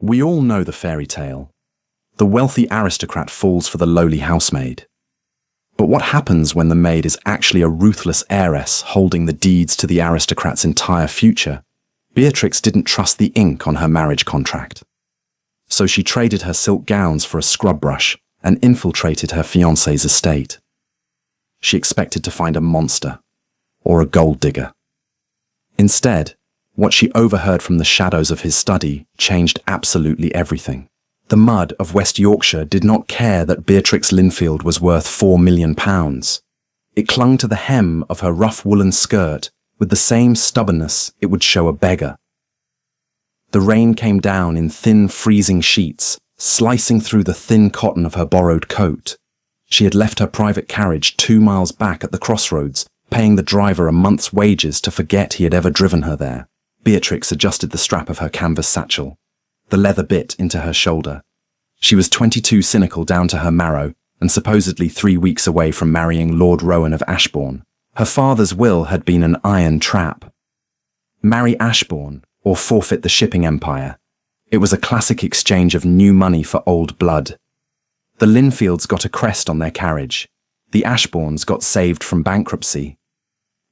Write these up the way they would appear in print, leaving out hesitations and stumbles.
We all know the fairy tale. The wealthy aristocrat falls for the lowly housemaid. But what happens when the maid is actually a ruthless heiress holding the deeds to the aristocrat's entire future? Beatrix didn't trust the ink on her marriage contract. So she traded her silk gowns for a scrub brush and infiltrated her fiancé's estate. She expected to find a monster or a gold digger. Instead, what she overheard from the shadows of his study changed absolutely everything. The mud of West Yorkshire did not care that Beatrix Linfield was worth £4 million. It clung to the hem of her rough woolen skirt with the same stubbornness it would show a beggar. The rain came down in thin, freezing sheets, slicing through the thin cotton of her borrowed coat. She had left her private carriage 2 miles back at the crossroads, paying the driver a month's wages to forget he had ever driven her there. Beatrix adjusted the strap of her canvas satchel, the leather bit into her shoulder. She was 22, cynical down to her marrow, and supposedly 3 weeks away from marrying Lord Rowan of Ashbourne. Her father's will had been an iron trap. Marry Ashbourne, or forfeit the shipping empire. It was a classic exchange of new money for old blood. The Linfields got a crest on their carriage. The Ashbournes got saved from bankruptcy.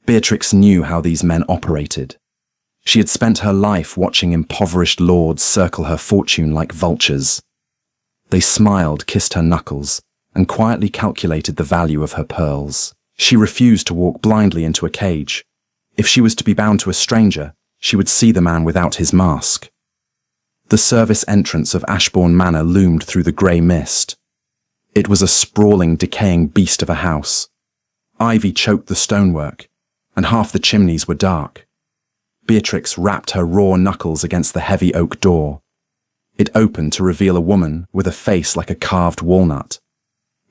Beatrix knew how these men operated. She had spent her life watching impoverished lords circle her fortune like vultures. They smiled, kissed her knuckles, and quietly calculated the value of her pearls. She refused to walk blindly into a cage. If she was to be bound to a stranger, she would see the man without his mask. The service entrance of Ashbourne Manor loomed through the grey mist. It was a sprawling, decaying beast of a house. Ivy choked the stonework, and half the chimneys were dark. Beatrix rapped her raw knuckles against the heavy oak door. It opened to reveal a woman with a face like a carved walnut.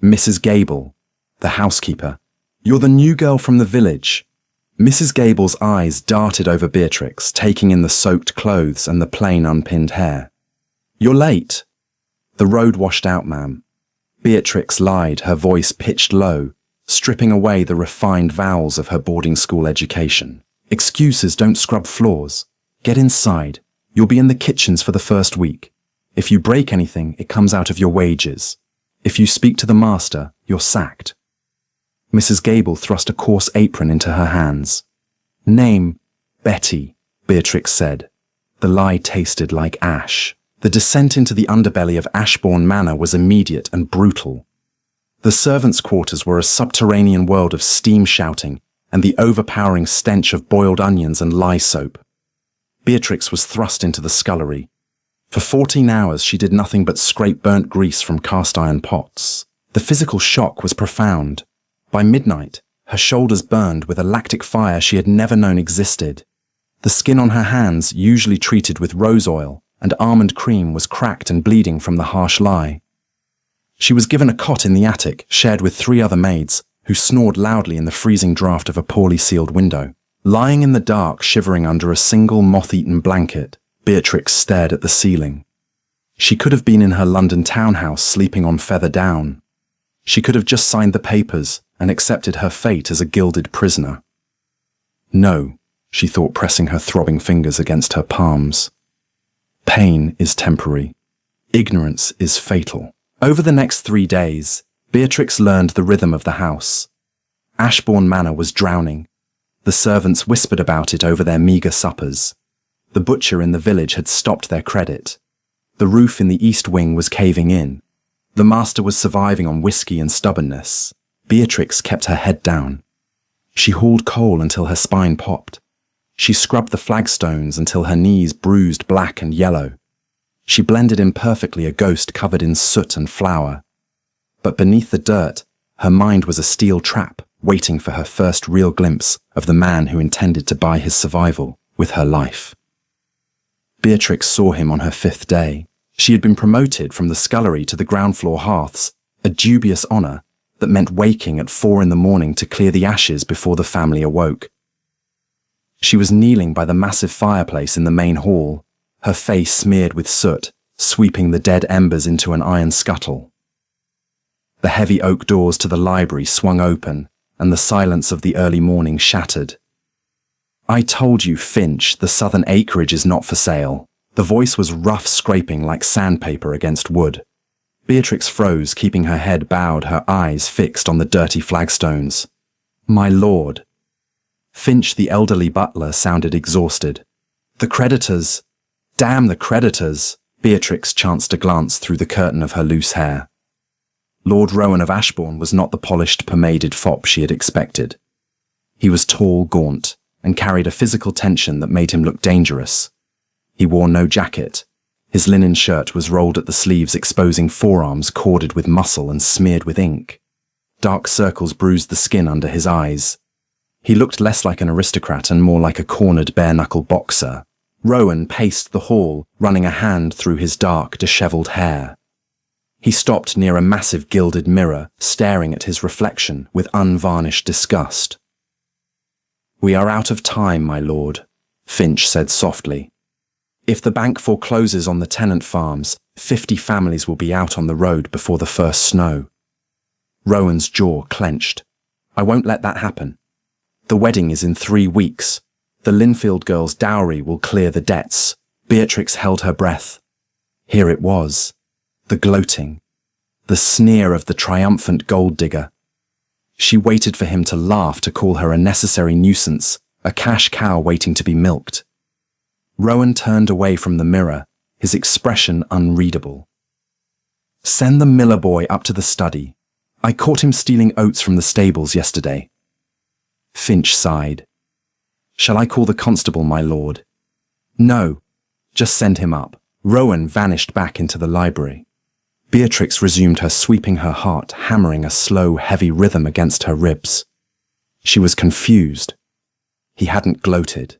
Mrs. Gable, the housekeeper. "You're the new girl from the village." Mrs. Gable's eyes darted over Beatrix, taking in the soaked clothes and the plain unpinned hair. "You're late." "The road washed out, ma'am." Beatrix lied, her voice pitched low, stripping away the refined vowels of her boarding school education. "Excuses don't scrub floors. Get inside. You'll be in the kitchens for the first week. If you break anything, it comes out of your wages. If you speak to the master, you're sacked." Mrs. Gable thrust a coarse apron into her hands. "Name, Betty," Beatrix said. The lie tasted like ash. The descent into the underbelly of Ashbourne Manor was immediate and brutal. The servants' quarters were a subterranean world of steam shouting and the overpowering stench of boiled onions and lye soap. Beatrix was thrust into the scullery. For 14 hours she did nothing but scrape burnt grease from cast-iron pots. The physical shock was profound. By midnight, her shoulders burned with a lactic fire she had never known existed. The skin on her hands, usually treated with rose oil and almond cream, was cracked and bleeding from the harsh lye. She was given a cot in the attic, shared with 3 other maids, who snored loudly in the freezing draught of a poorly sealed window. Lying in the dark, shivering under a single moth-eaten blanket, Beatrix stared at the ceiling. She could have been in her London townhouse sleeping on feather down. She could have just signed the papers and accepted her fate as a gilded prisoner. No, she thought, pressing her throbbing fingers against her palms. Pain is temporary. Ignorance is fatal. Over the next 3 days, Beatrix learned the rhythm of the house. Ashbourne Manor was drowning. The servants whispered about it over their meagre suppers. The butcher in the village had stopped their credit. The roof in the east wing was caving in. The master was surviving on whiskey and stubbornness. Beatrix kept her head down. She hauled coal until her spine popped. She scrubbed the flagstones until her knees bruised black and yellow. She blended imperfectly a ghost covered in soot and flour. But beneath the dirt, her mind was a steel trap, waiting for her first real glimpse of the man who intended to buy his survival with her life. Beatrix saw him on her 5th day. She had been promoted from the scullery to the ground floor hearths, a dubious honour that meant waking at 4 in the morning to clear the ashes before the family awoke. She was kneeling by the massive fireplace in the main hall, her face smeared with soot, sweeping the dead embers into an iron scuttle. The heavy oak doors to the library swung open, and the silence of the early morning shattered. "I told you, Finch, the southern acreage is not for sale," The voice was rough scraping like sandpaper against wood. Beatrix froze, keeping her head bowed, her eyes fixed on the dirty flagstones. "My lord." Finch, the elderly butler, sounded exhausted. "The creditors! Damn the creditors!" Beatrix chanced a glance through the curtain of her loose hair. Lord Rowan of Ashbourne was not the polished, pomaded fop she had expected. He was tall, gaunt, and carried a physical tension that made him look dangerous. He wore no jacket. His linen shirt was rolled at the sleeves, exposing forearms corded with muscle and smeared with ink. Dark circles bruised the skin under his eyes. He looked less like an aristocrat and more like a cornered bare-knuckle boxer. Rowan paced the hall, running a hand through his dark, dishevelled hair. He stopped near a massive gilded mirror, staring at his reflection with unvarnished disgust. "We are out of time, my lord," Finch said softly. "If the bank forecloses on the tenant farms, 50 families will be out on the road before the first snow." Rowan's jaw clenched. "I won't let that happen. The wedding is in 3 weeks. The Linfield girl's dowry will clear the debts." Beatrix held her breath. Here it was. The gloating. The sneer of the triumphant gold digger. She waited for him to laugh, to call her a necessary nuisance, a cash cow waiting to be milked. Rowan turned away from the mirror, his expression unreadable. "Send the miller boy up to the study. I caught him stealing oats from the stables yesterday." Finch sighed. "Shall I call the constable, my lord?" "No, just send him up." Rowan vanished back into the library. Beatrix resumed her sweeping, her heart hammering a slow, heavy rhythm against her ribs. She was confused. He hadn't gloated.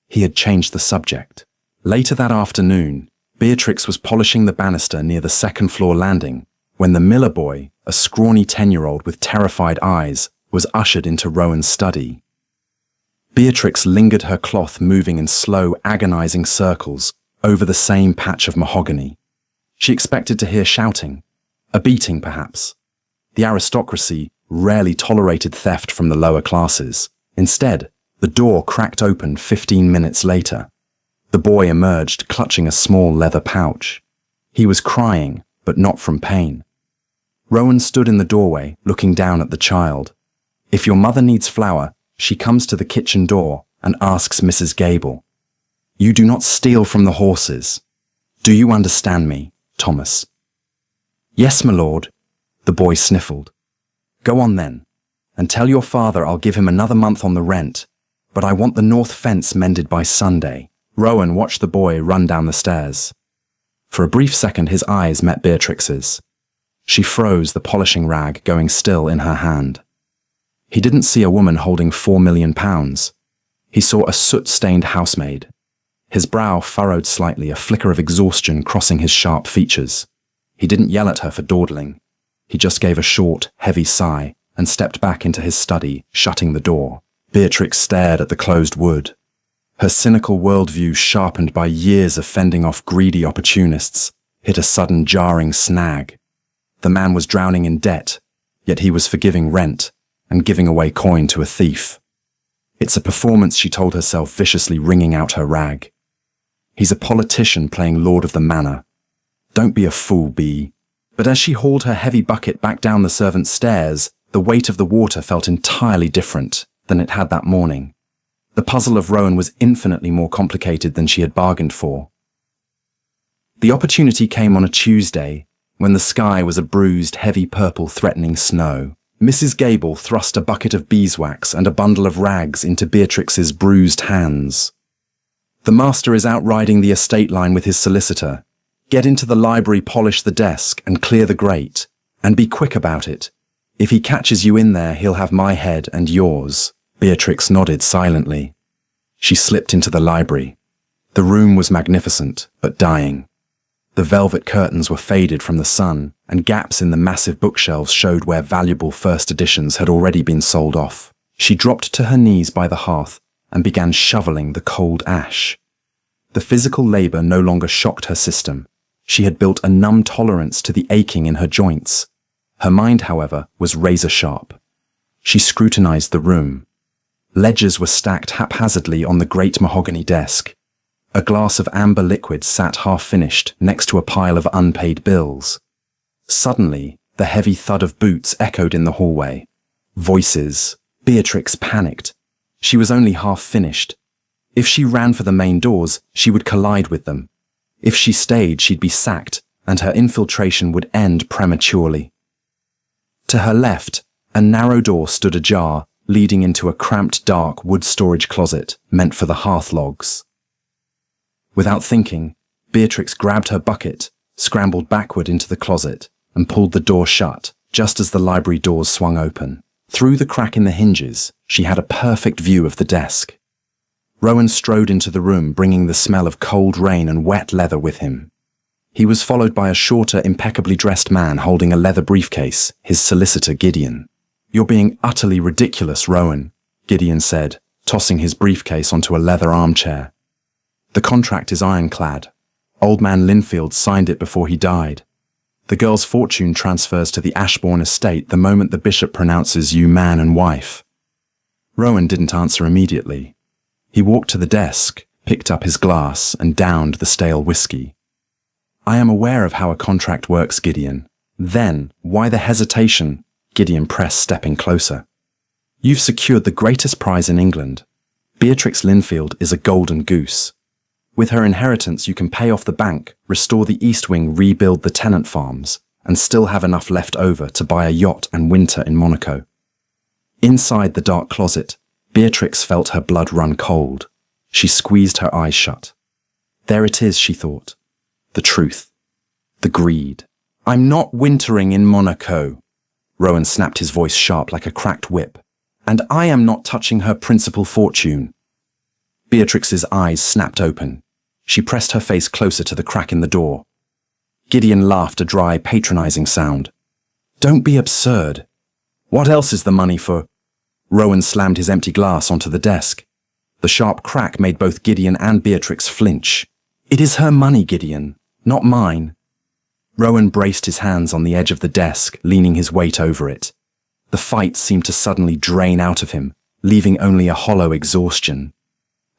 He had changed the subject. Later that afternoon, Beatrix was polishing the banister near the second-floor landing when the miller boy, a scrawny 10-year-old with terrified eyes, was ushered into Rowan's study. Beatrix lingered, her cloth moving in slow, agonizing circles over the same patch of mahogany. She expected to hear shouting, a beating perhaps. The aristocracy rarely tolerated theft from the lower classes. Instead, the door cracked open 15 minutes later. The boy emerged, clutching a small leather pouch. He was crying, but not from pain. Rowan stood in the doorway, looking down at the child. "If your mother needs flour, she comes to the kitchen door and asks Mrs. Gable. You do not steal from the horses. Do you understand me, Thomas?" "Yes, my lord," the boy sniffled. "Go on then, and tell your father I'll give him another month on the rent, but I want the north fence mended by Sunday." Rowan watched the boy run down the stairs. For a brief second his eyes met Beatrix's. She froze, the polishing rag going still in her hand. He didn't see a woman holding £4 million. He saw a soot-stained housemaid. His brow furrowed slightly, a flicker of exhaustion crossing his sharp features. He didn't yell at her for dawdling. He just gave a short, heavy sigh and stepped back into his study, shutting the door. Beatrix stared at the closed wood. Her cynical worldview, sharpened by years of fending off greedy opportunists, hit a sudden jarring snag. The man was drowning in debt, yet he was forgiving rent and giving away coin to a thief. "It's a performance," she told herself, viciously wringing out her rag. "He's a politician playing Lord of the Manor. Don't be a fool, Bee." But as she hauled her heavy bucket back down the servants' stairs, the weight of the water felt entirely different than it had that morning. The puzzle of Rowan was infinitely more complicated than she had bargained for. The opportunity came on a Tuesday, when the sky was a bruised, heavy purple threatening snow. Mrs. Gable thrust a bucket of beeswax and a bundle of rags into Beatrix's bruised hands. "The master is out riding the estate line with his solicitor. Get into the library, polish the desk, and clear the grate. And be quick about it. If he catches you in there, he'll have my head and yours." Beatrix nodded silently. She slipped into the library. The room was magnificent, but dying. The velvet curtains were faded from the sun, and gaps in the massive bookshelves showed where valuable first editions had already been sold off. She dropped to her knees by the hearth and began shoveling the cold ash. The physical labor no longer shocked her system. She had built a numb tolerance to the aching in her joints. Her mind, however, was razor-sharp. She scrutinized the room. Ledgers were stacked haphazardly on the great mahogany desk. A glass of amber liquid sat half-finished next to a pile of unpaid bills. Suddenly, the heavy thud of boots echoed in the hallway. Voices. Beatrix panicked. She was only half-finished. If she ran for the main doors, she would collide with them. If she stayed, she'd be sacked, and her infiltration would end prematurely. To her left, a narrow door stood ajar, leading into a cramped, dark wood storage closet meant for the hearth logs. Without thinking, Beatrix grabbed her bucket, scrambled backward into the closet, and pulled the door shut, just as the library doors swung open. Through the crack in the hinges, she had a perfect view of the desk. Rowan strode into the room, bringing the smell of cold rain and wet leather with him. He was followed by a shorter, impeccably dressed man holding a leather briefcase, his solicitor Gideon. "You're being utterly ridiculous, Rowan," Gideon said, tossing his briefcase onto a leather armchair. "The contract is ironclad. Old man Linfield signed it before he died. The girl's fortune transfers to the Ashbourne estate the moment the bishop pronounces you man and wife." Rowan didn't answer immediately. He walked to the desk, picked up his glass, and downed the stale whiskey. "I am aware of how a contract works, Gideon." "Then, why the hesitation?" Gideon pressed, stepping closer. "You've secured the greatest prize in England. Beatrix Linfield is a golden goose. With her inheritance, you can pay off the bank, restore the East Wing, rebuild the tenant farms, and still have enough left over to buy a yacht and winter in Monaco." Inside the dark closet, Beatrix felt her blood run cold. She squeezed her eyes shut. There it is, she thought. The truth. The greed. "I'm not wintering in Monaco." Rowan snapped his voice sharp like a cracked whip. "And I am not touching her principal fortune." Beatrix's eyes snapped open. She pressed her face closer to the crack in the door. Gideon laughed, a dry, patronizing sound. "Don't be absurd. What else is the money for?" Rowan slammed his empty glass onto the desk. The sharp crack made both Gideon and Beatrix flinch. "It is her money, Gideon, not mine." Rowan braced his hands on the edge of the desk, leaning his weight over it. The fight seemed to suddenly drain out of him, leaving only a hollow exhaustion.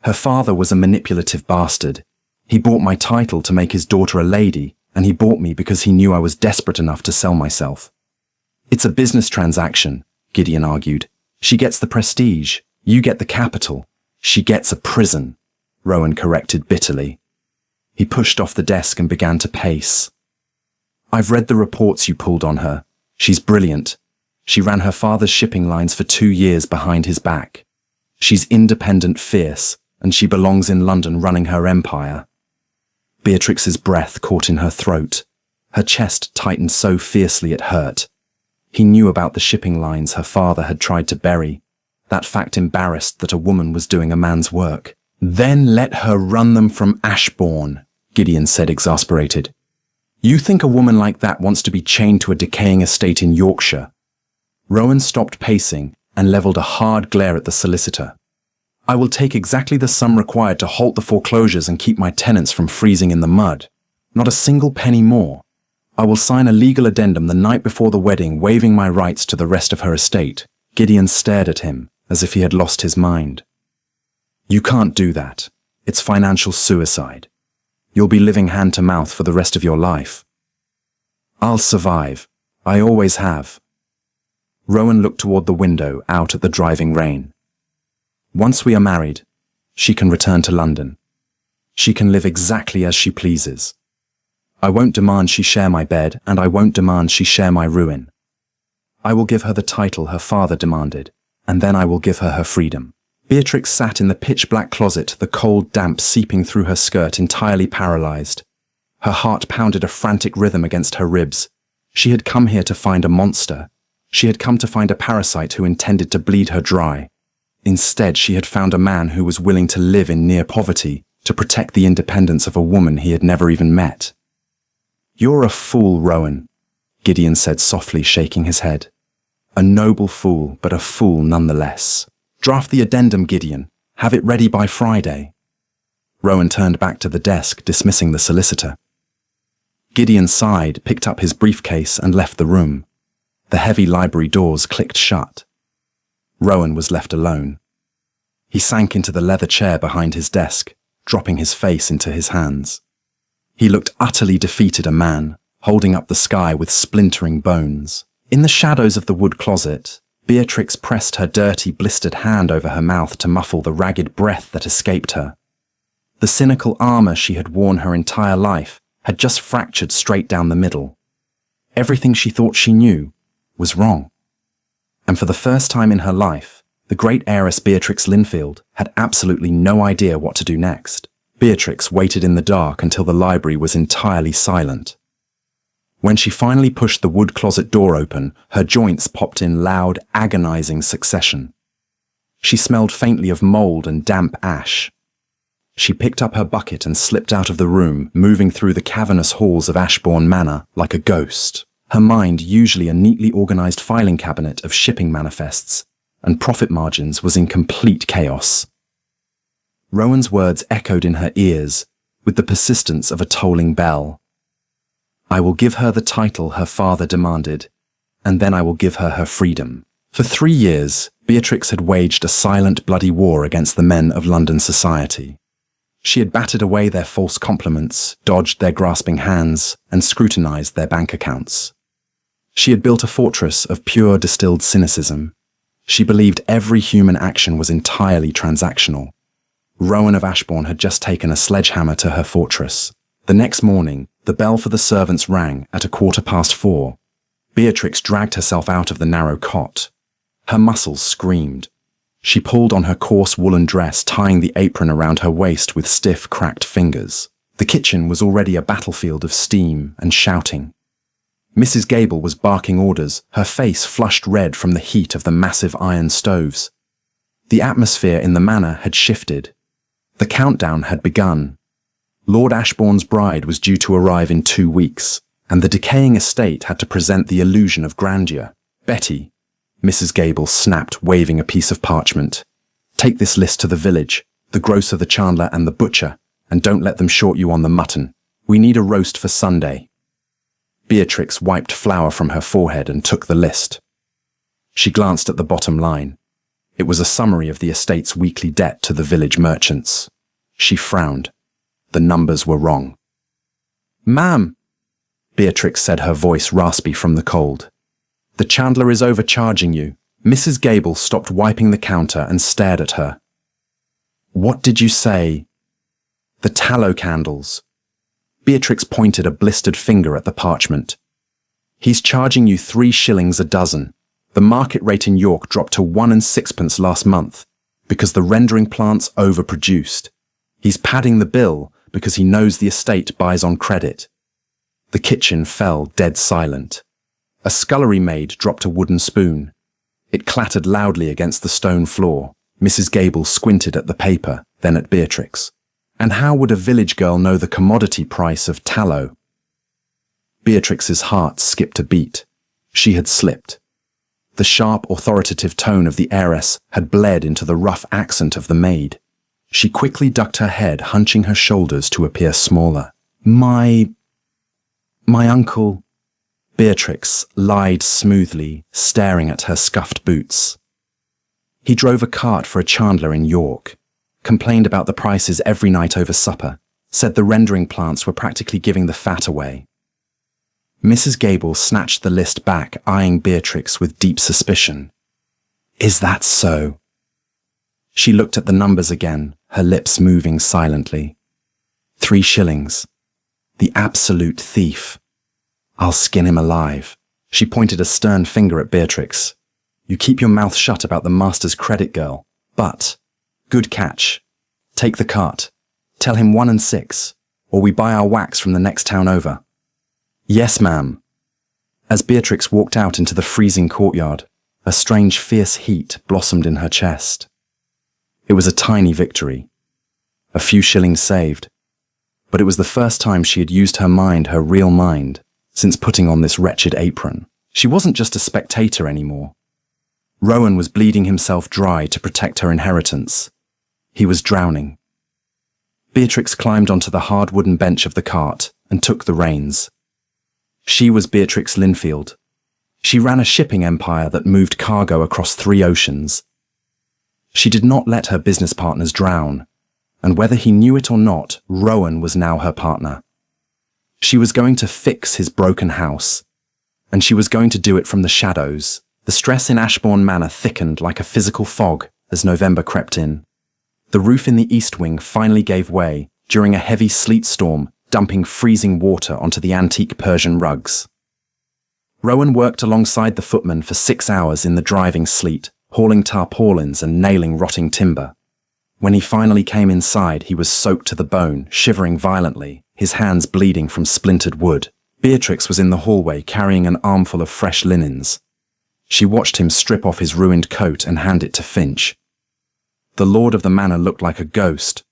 Her father was a manipulative bastard. He bought my title to make his daughter a lady, and he bought me because he knew I was desperate enough to sell myself. "It's a business transaction," Gideon argued. "She gets the prestige, you get the capital. She gets a prison," Rowan corrected bitterly. He pushed off the desk and began to pace. "I've read the reports you pulled on her. She's brilliant. She ran her father's shipping lines for 2 years behind his back. She's independent, fierce, and she belongs in London running her empire." Beatrix's breath caught in her throat. Her chest tightened so fiercely it hurt. He knew about the shipping lines her father had tried to bury. That fact embarrassed that a woman was doing a man's work. "Then let her run them from Ashbourne," Gideon said, exasperated. "You think a woman like that wants to be chained to a decaying estate in Yorkshire?" Rowan stopped pacing and levelled a hard glare at the solicitor. "I will take exactly the sum required to halt the foreclosures and keep my tenants from freezing in the mud. Not a single penny more. I will sign a legal addendum the night before the wedding, waiving my rights to the rest of her estate." Gideon stared at him as if he had lost his mind. "You can't do that. It's financial suicide. You'll be living hand to mouth for the rest of your life." "I'll survive. I always have." Rowan looked toward the window out at the driving rain. "Once we are married, she can return to London. She can live exactly as she pleases. I won't demand she share my bed, and I won't demand she share my ruin. I will give her the title her father demanded, and then I will give her her freedom." Beatrix sat in the pitch-black closet, the cold damp seeping through her skirt, entirely paralyzed. Her heart pounded a frantic rhythm against her ribs. She had come here to find a monster. She had come to find a parasite who intended to bleed her dry. Instead, she had found a man who was willing to live in near poverty to protect the independence of a woman he had never even met. "You're a fool, Rowan," Gideon said softly, shaking his head. "A noble fool, but a fool nonetheless. Draft the addendum, Gideon. Have it ready by Friday." Rowan turned back to the desk, dismissing the solicitor. Gideon sighed, picked up his briefcase, and left the room. The heavy library doors clicked shut. Rowan was left alone. He sank into the leather chair behind his desk, dropping his face into his hands. He looked utterly defeated, a man, holding up the sky with splintering bones. In the shadows of the wood closet, Beatrix pressed her dirty, blistered hand over her mouth to muffle the ragged breath that escaped her. The cynical armor she had worn her entire life had just fractured straight down the middle. Everything she thought she knew was wrong. And for the first time in her life, the great heiress Beatrix Linfield had absolutely no idea what to do next. Beatrix waited in the dark until the library was entirely silent. When she finally pushed the wood closet door open, her joints popped in loud, agonizing succession. She smelled faintly of mold and damp ash. She picked up her bucket and slipped out of the room, moving through the cavernous halls of Ashbourne Manor like a ghost. Her mind, usually a neatly organized filing cabinet of shipping manifests and profit margins, was in complete chaos. Rowan's words echoed in her ears with the persistence of a tolling bell. "I will give her the title her father demanded, and then I will give her her freedom." For 3 years, Beatrix had waged a silent, bloody war against the men of London society. She had battered away their false compliments, dodged their grasping hands, and scrutinized their bank accounts. She had built a fortress of pure distilled cynicism. She believed every human action was entirely transactional. Rowan of Ashbourne had just taken a sledgehammer to her fortress. The next morning, the bell for the servants rang at 4:15. Beatrix dragged herself out of the narrow cot. Her muscles screamed. She pulled on her coarse woolen dress, tying the apron around her waist with stiff, cracked fingers. The kitchen was already a battlefield of steam and shouting. Mrs. Gable was barking orders, her face flushed red from the heat of the massive iron stoves. The atmosphere in the manor had shifted. The countdown had begun. Lord Ashbourne's bride was due to arrive in 2 weeks, and the decaying estate had to present the illusion of grandeur. "Betty," Mrs. Gable snapped, waving a piece of parchment. "Take this list to the village, the grocer, the chandler, and the butcher, and don't let them short you on the mutton. We need a roast for Sunday." Beatrix wiped flour from her forehead and took the list. She glanced at the bottom line. It was a summary of the estate's weekly debt to the village merchants. She frowned. The numbers were wrong. "Ma'am," Beatrix said, her voice raspy from the cold. "The chandler is overcharging you." Mrs. Gable stopped wiping the counter and stared at her. "What did you say?" "The tallow candles." Beatrix pointed a blistered finger at the parchment. "He's charging you 3 shillings a dozen. The market rate in York dropped to 1 6 last month because the rendering plants overproduced. He's padding the bill because he knows the estate buys on credit." The kitchen fell dead silent. A scullery maid dropped a wooden spoon. It clattered loudly against the stone floor. Mrs. Gable squinted at the paper, then at Beatrix. And how would a village girl know the commodity price of tallow? Beatrix's heart skipped a beat. She had slipped. The sharp, authoritative tone of the heiress had bled into the rough accent of the maid. She quickly ducked her head, hunching her shoulders to appear smaller. My uncle," Beatrix lied smoothly, staring at her scuffed boots. "He drove a cart for a chandler in York, complained about the prices every night over supper, said the rendering plants were practically giving the fat away." Mrs. Gable snatched the list back, eyeing Beatrix with deep suspicion. "Is that so?" She looked at the numbers again, her lips moving silently. 3 shillings. The absolute thief. "I'll skin him alive." She pointed a stern finger at Beatrix. "You keep your mouth shut about the master's credit, girl. But, good catch. Take the cart. Tell him 1 6, or we buy our wax from the next town over." "Yes, ma'am." As Beatrix walked out into the freezing courtyard, a strange, fierce heat blossomed in her chest. It was a tiny victory. A few shillings saved. But it was the first time she had used her mind, her real mind, since putting on this wretched apron. She wasn't just a spectator anymore. Rowan was bleeding himself dry to protect her inheritance. He was drowning. Beatrix climbed onto the hard wooden bench of the cart and took the reins. She was Beatrix Linfield. She ran a shipping empire that moved cargo across 3 oceans. She did not let her business partners drown, and whether he knew it or not, Rowan was now her partner. She was going to fix his broken house, and she was going to do it from the shadows. The stress in Ashbourne Manor thickened like a physical fog as November crept in. The roof in the east wing finally gave way during a heavy sleet storm, dumping freezing water onto the antique Persian rugs. Rowan worked alongside the footman for 6 hours in the driving sleet, hauling tarpaulins and nailing rotting timber. When he finally came inside, he was soaked to the bone, shivering violently, his hands bleeding from splintered wood. Beatrix was in the hallway carrying an armful of fresh linens. She watched him strip off his ruined coat and hand it to Finch. The lord of the manor looked like a ghost.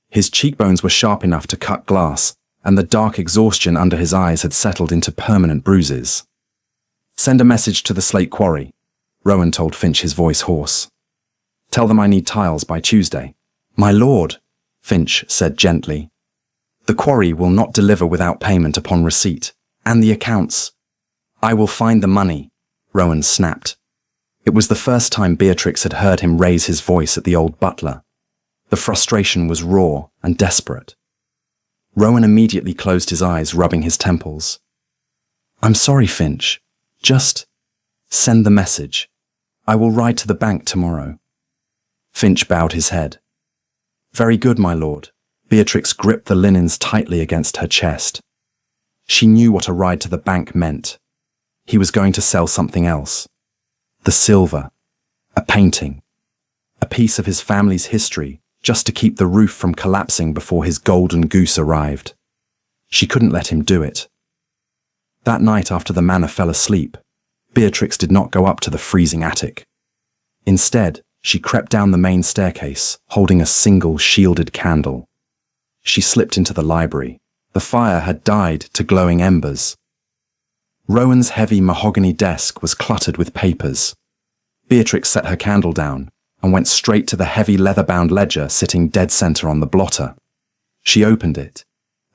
His cheekbones were sharp enough to cut glass, and the dark exhaustion under his eyes had settled into permanent bruises. "Send a message to the slate quarry," Rowan told Finch, his voice hoarse. "Tell them I need tiles by Tuesday." "My lord," Finch said gently, "the quarry will not deliver without payment upon receipt, and the accounts." "I will find the money," Rowan snapped. It was the first time Beatrix had heard him raise his voice at the old butler. The frustration was raw and desperate. Rowan immediately closed his eyes, rubbing his temples. "I'm sorry, Finch. Just send the message. I will ride to the bank tomorrow." Finch bowed his head. "Very good, my lord." Beatrix gripped the linens tightly against her chest. She knew what a ride to the bank meant. He was going to sell something else. The silver. A painting. A piece of his family's history, just to keep the roof from collapsing before his golden goose arrived. She couldn't let him do it. That night after the manor fell asleep, Beatrix did not go up to the freezing attic. Instead, she crept down the main staircase, holding a single shielded candle. She slipped into the library. The fire had died to glowing embers. Rowan's heavy mahogany desk was cluttered with papers. Beatrix set her candle down and went straight to the heavy leather-bound ledger sitting dead center on the blotter. She opened it.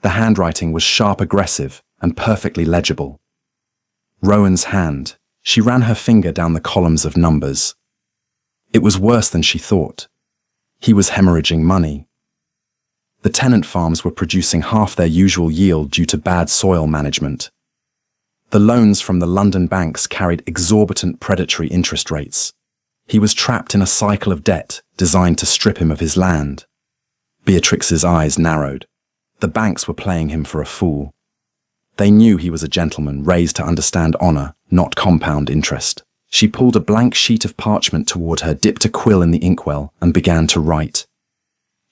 The handwriting was sharp, aggressive, and perfectly legible. Rowan's hand. She ran her finger down the columns of numbers. It was worse than she thought. He was hemorrhaging money. The tenant farms were producing half their usual yield due to bad soil management. The loans from the London banks carried exorbitant predatory interest rates. He was trapped in a cycle of debt designed to strip him of his land. Beatrix's eyes narrowed. The banks were playing him for a fool. They knew he was a gentleman raised to understand honor, not compound interest. She pulled a blank sheet of parchment toward her, dipped a quill in the inkwell, and began to write.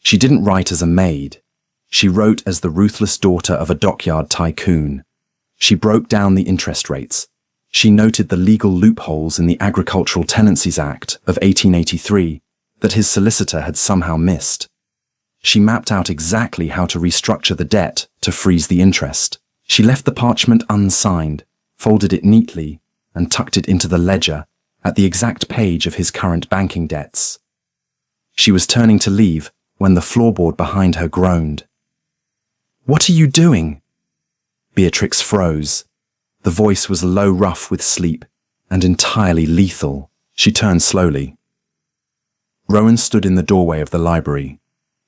She didn't write as a maid. She wrote as the ruthless daughter of a dockyard tycoon. She broke down the interest rates. She noted the legal loopholes in the Agricultural Tenancies Act of 1883 that his solicitor had somehow missed. She mapped out exactly how to restructure the debt to freeze the interest. She left the parchment unsigned, folded it neatly, and tucked it into the ledger at the exact page of his current banking debts. She was turning to leave when the floorboard behind her groaned. "What are you doing?" Beatrix froze. The voice was low, rough with sleep, and entirely lethal. She turned slowly. Rowan stood in the doorway of the library.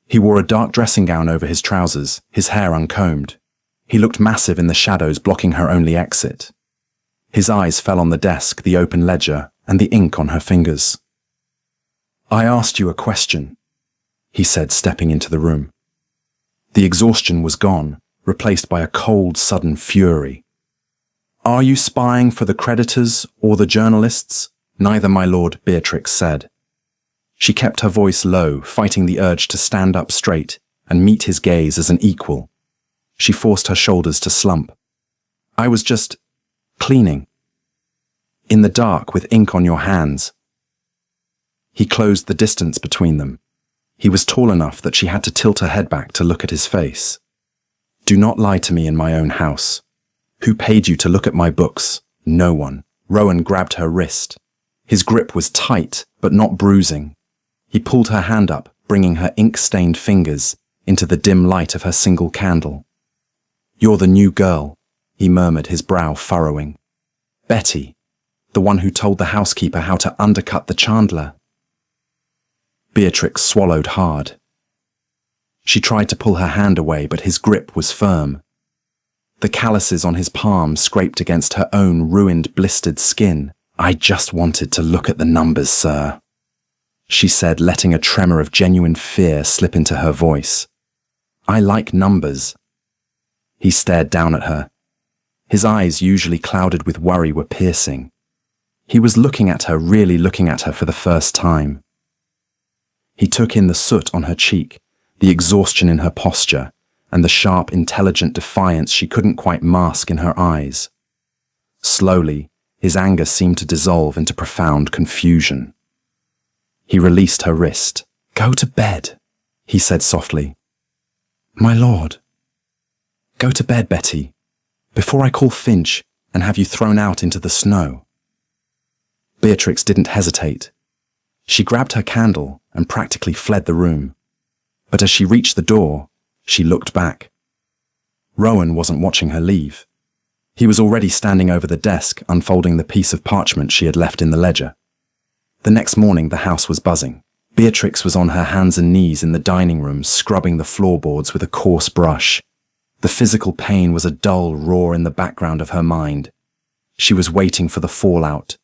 He wore a dark dressing gown over his trousers, his hair uncombed. He looked massive in the shadows blocking her only exit. His eyes fell on the desk, the open ledger, and the ink on her fingers. "I asked you a question," he said, stepping into the room. The exhaustion was gone, replaced by a cold, sudden fury. "Are you spying for the creditors or the journalists?" "Neither, my lord," Beatrix said. She kept her voice low, fighting the urge to stand up straight and meet his gaze as an equal. She forced her shoulders to slump. "I was just cleaning. In the dark with ink on your hands." He closed the distance between them. He was tall enough that she had to tilt her head back to look at his face. "Do not lie to me in my own house. Who paid you to look at my books? No one." Rowan grabbed her wrist. His grip was tight, but not bruising. He pulled her hand up, bringing her ink-stained fingers into the dim light of her single candle. "You're the new girl," he murmured, his brow furrowing. "Betty, the one who told the housekeeper how to undercut the chandler." Beatrix swallowed hard. She tried to pull her hand away, but his grip was firm. The calluses on his palm scraped against her own ruined, blistered skin. "I just wanted to look at the numbers, sir," she said, letting a tremor of genuine fear slip into her voice. "I like numbers." He stared down at her. His eyes, usually clouded with worry, were piercing. He was looking at her, really looking at her for the first time. He took in the soot on her cheek, the exhaustion in her posture, and the sharp, intelligent defiance she couldn't quite mask in her eyes. Slowly, his anger seemed to dissolve into profound confusion. He released her wrist. "Go to bed," he said softly. "My lord." "Go to bed, Betty, before I call Finch and have you thrown out into the snow." Beatrix didn't hesitate. She grabbed her candle and practically fled the room. But as she reached the door, she looked back. Rowan wasn't watching her leave. He was already standing over the desk, unfolding the piece of parchment she had left in the ledger. The next morning, the house was buzzing. Beatrix was on her hands and knees in the dining room, scrubbing the floorboards with a coarse brush. The physical pain was a dull roar in the background of her mind. She was waiting for the fallout.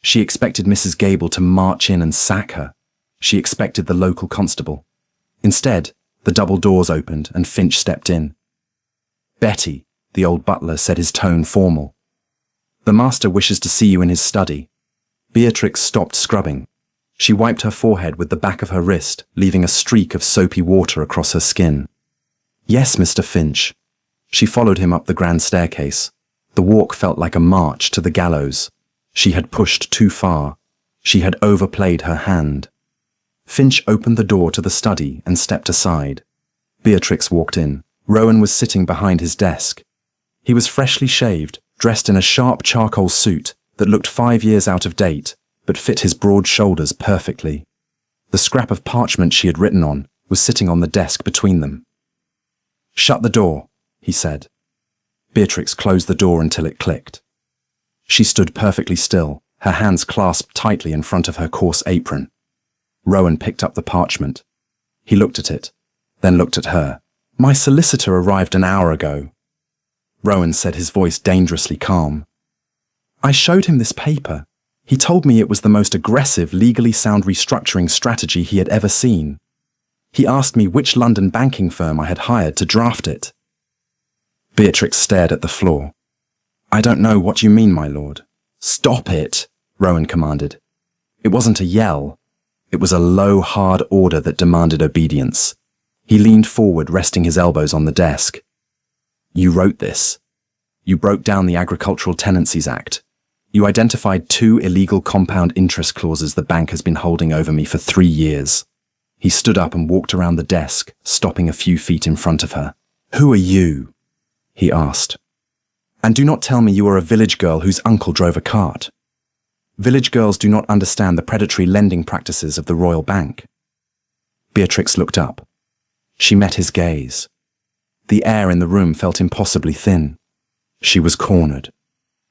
She expected Mrs. Gable to march in and sack her. She expected the local constable. Instead, the double doors opened and Finch stepped in. "Betty," the old butler said, his tone formal. "The master wishes to see you in his study." Beatrix stopped scrubbing. She wiped her forehead with the back of her wrist, leaving a streak of soapy water across her skin. "Yes, Mr. Finch." She followed him up the grand staircase. The walk felt like a march to the gallows. She had pushed too far. She had overplayed her hand. Finch opened the door to the study and stepped aside. Beatrix walked in. Rowan was sitting behind his desk. He was freshly shaved, dressed in a sharp charcoal suit that looked 5 years out of date, but fit his broad shoulders perfectly. The scrap of parchment she had written on was sitting on the desk between them. "Shut the door," he said. Beatrix closed the door until it clicked. She stood perfectly still, her hands clasped tightly in front of her coarse apron. Rowan picked up the parchment. He looked at it, then looked at her. "My solicitor arrived an hour ago," Rowan said, his voice dangerously calm. "I showed him this paper. He told me it was the most aggressive, legally sound restructuring strategy he had ever seen. He asked me which London banking firm I had hired to draft it." Beatrix stared at the floor. "I don't know what you mean, my lord." "Stop it," Rowan commanded. It wasn't a yell. It was a low, hard order that demanded obedience. He leaned forward, resting his elbows on the desk. "You wrote this. You broke down the Agricultural Tenancies Act. You identified 2 illegal compound interest clauses the bank has been holding over me for 3 years. He stood up and walked around the desk, stopping a few feet in front of her. "Who are you?" he asked. "And do not tell me you are a village girl whose uncle drove a cart. Village girls do not understand the predatory lending practices of the Royal Bank." Beatrix looked up. She met his gaze. The air in the room felt impossibly thin. She was cornered.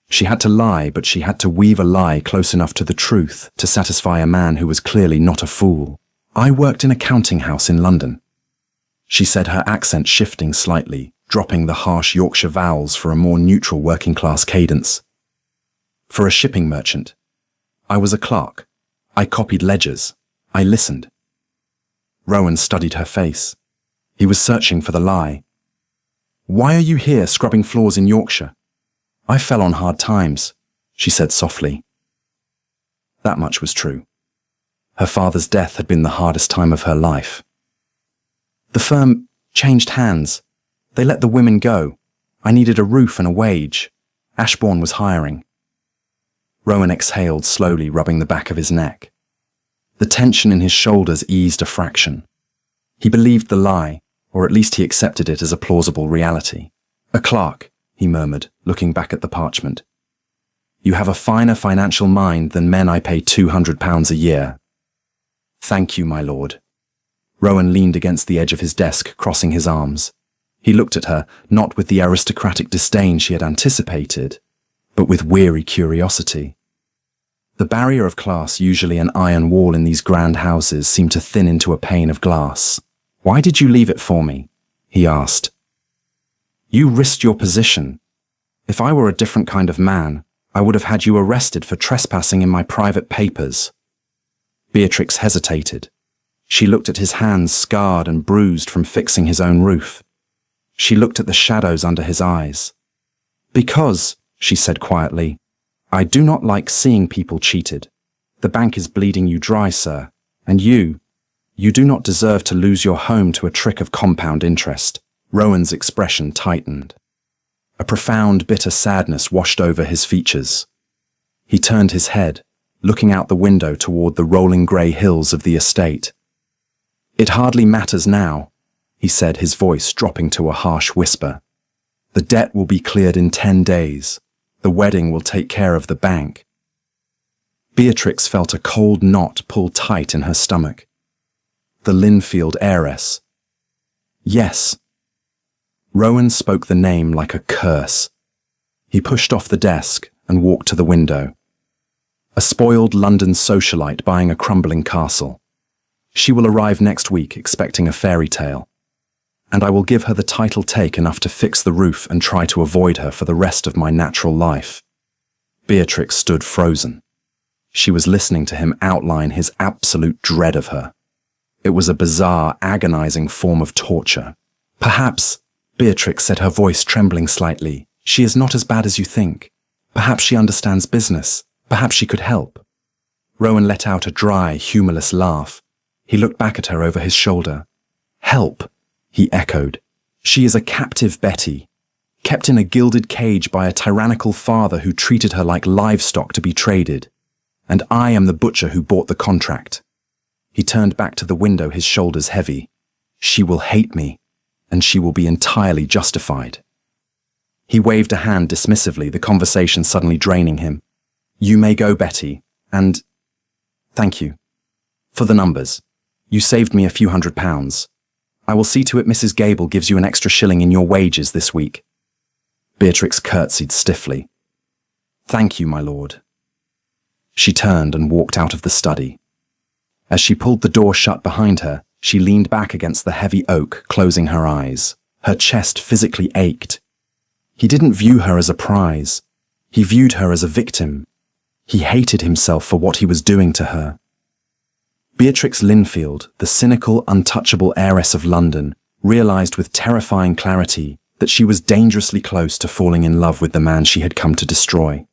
She had to lie, but she had to weave a lie close enough to the truth to satisfy a man who was clearly not a fool. "I worked in a counting house in London," she said, her accent shifting slightly, dropping the harsh Yorkshire vowels for a more neutral working-class cadence. "For a shipping merchant. I was a clerk. I copied ledgers. I listened." Rowan studied her face. He was searching for the lie. "Why are you here scrubbing floors in Yorkshire?" "I fell on hard times," she said softly. That much was true. Her father's death had been the hardest time of her life. "The firm changed hands. They let the women go. I needed a roof and a wage. Ashbourne was hiring." Rowan exhaled slowly, rubbing the back of his neck. The tension in his shoulders eased a fraction. He believed the lie, or at least he accepted it as a plausible reality. "A clerk," he murmured, looking back at the parchment. "You have a finer financial mind than men I pay £200 a year." "Thank you, my lord." Rowan leaned against the edge of his desk, crossing his arms. He looked at her, not with the aristocratic disdain she had anticipated, but with weary curiosity. The barrier of class, usually an iron wall in these grand houses, seemed to thin into a pane of glass. "Why did you leave it for me?" he asked. "You risked your position. If I were a different kind of man, I would have had you arrested for trespassing in my private papers." Beatrix hesitated. She looked at his hands scarred and bruised from fixing his own roof. She looked at the shadows under his eyes. "Because," she said quietly, "I do not like seeing people cheated. The bank is bleeding you dry, sir, and you do not deserve to lose your home to a trick of compound interest." Rowan's expression tightened. A profound, bitter sadness washed over his features. He turned his head, looking out the window toward the rolling grey hills of the estate. "It hardly matters now," he said, his voice dropping to a harsh whisper. "The debt will be cleared in 10 days. The wedding will take care of the bank." Beatrix felt a cold knot pull tight in her stomach. The Linfield heiress. Yes. Rowan spoke the name like a curse. He pushed off the desk and walked to the window. A spoiled London socialite buying a crumbling castle. She will arrive next week expecting a fairy tale. And I will give her the title take enough to fix the roof and try to avoid her for the rest of my natural life. Beatrix stood frozen. She was listening to him outline his absolute dread of her. It was a bizarre, agonizing form of torture. "Perhaps," Beatrix said, her voice trembling slightly, "she is not as bad as you think. Perhaps she understands business. Perhaps she could help." Rowan let out a dry, humorless laugh. He looked back at her over his shoulder. "Help," he echoed. "She is a captive Betty, kept in a gilded cage by a tyrannical father who treated her like livestock to be traded. And I am the butcher who bought the contract." He turned back to the window, his shoulders heavy. "She will hate me, and she will be entirely justified." He waved a hand dismissively, the conversation suddenly draining him. "You may go, Betty, and thank you. For the numbers. You saved me a few £100. I will see to it Mrs. Gable gives you an extra shilling in your wages this week." Beatrix curtsied stiffly. "Thank you, my lord." She turned and walked out of the study. As she pulled the door shut behind her, she leaned back against the heavy oak, closing her eyes. Her chest physically ached. He didn't view her as a prize. He viewed her as a victim. He hated himself for what he was doing to her. Beatrix Linfield, the cynical, untouchable heiress of London, realized with terrifying clarity that she was dangerously close to falling in love with the man she had come to destroy.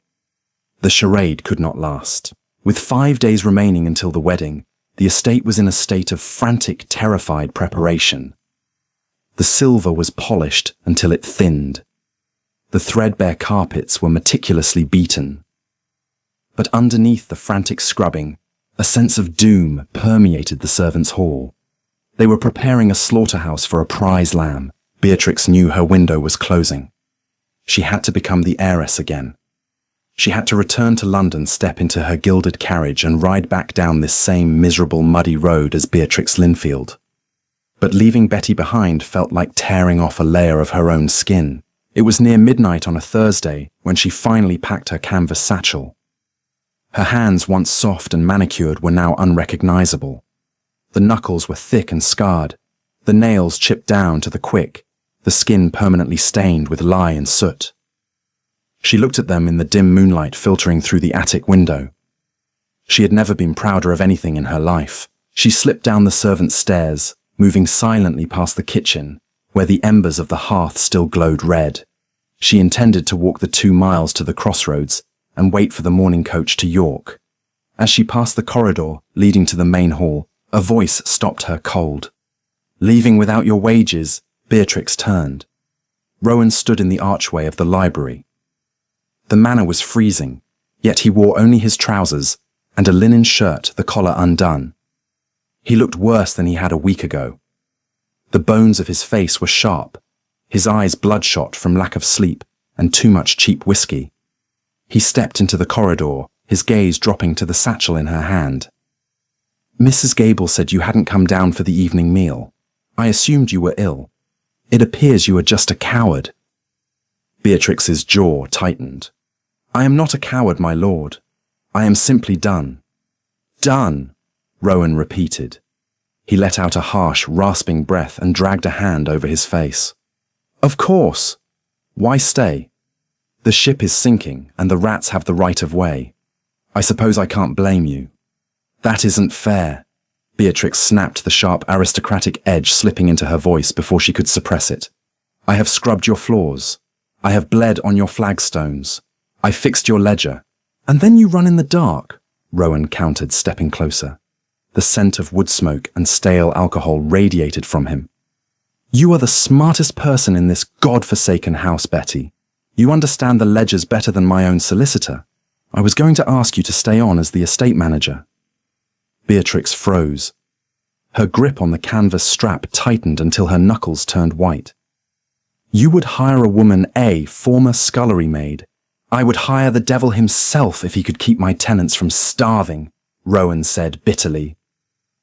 The charade could not last. With 5 days remaining until the wedding, the estate was in a state of frantic, terrified preparation. The silver was polished until it thinned. The threadbare carpets were meticulously beaten. But underneath the frantic scrubbing, a sense of doom permeated the servants' hall. They were preparing a slaughterhouse for a prize lamb. Beatrix knew her window was closing. She had to become the heiress again. She had to return to London, step into her gilded carriage and ride back down this same miserable, muddy road as Beatrix Linfield. But leaving Betty behind felt like tearing off a layer of her own skin. It was near midnight on a Thursday when she finally packed her canvas satchel. Her hands, once soft and manicured, were now unrecognizable. The knuckles were thick and scarred, the nails chipped down to the quick, the skin permanently stained with lye and soot. She looked at them in the dim moonlight filtering through the attic window. She had never been prouder of anything in her life. She slipped down the servants' stairs, moving silently past the kitchen, where the embers of the hearth still glowed red. She intended to walk the 2 miles to the crossroads and wait for the morning coach to York. As she passed the corridor leading to the main hall, a voice stopped her cold. "Leaving without your wages?" Beatrix turned. Rowan stood in the archway of the library. The manor was freezing, yet he wore only his trousers and a linen shirt, the collar undone. He looked worse than he had a week ago. The bones of his face were sharp, his eyes bloodshot from lack of sleep and too much cheap whiskey. He stepped into the corridor, his gaze dropping to the satchel in her hand. "Mrs. Gable said you hadn't come down for the evening meal. I assumed you were ill. It appears you are just a coward." Beatrix's jaw tightened. "I am not a coward, my lord. I am simply done." "Done," Rowan repeated. He let out a harsh, rasping breath and dragged a hand over his face. Of course. Why stay? The ship is sinking and the rats have the right of way. I suppose I can't blame you. That isn't fair. Beatrix snapped, the sharp aristocratic edge slipping into her voice before she could suppress it. I have scrubbed your floors. I have bled on your flagstones. I fixed your ledger. And then you run in the dark, Rowan countered, stepping closer. The scent of wood smoke and stale alcohol radiated from him. You are the smartest person in this god-forsaken house, Betty. You understand the ledgers better than my own solicitor. I was going to ask you to stay on as the estate manager. Beatrix froze. Her grip on the canvas strap tightened until her knuckles turned white. You would hire a woman, a former scullery maid. I would hire the devil himself if he could keep my tenants from starving, Rowan said bitterly.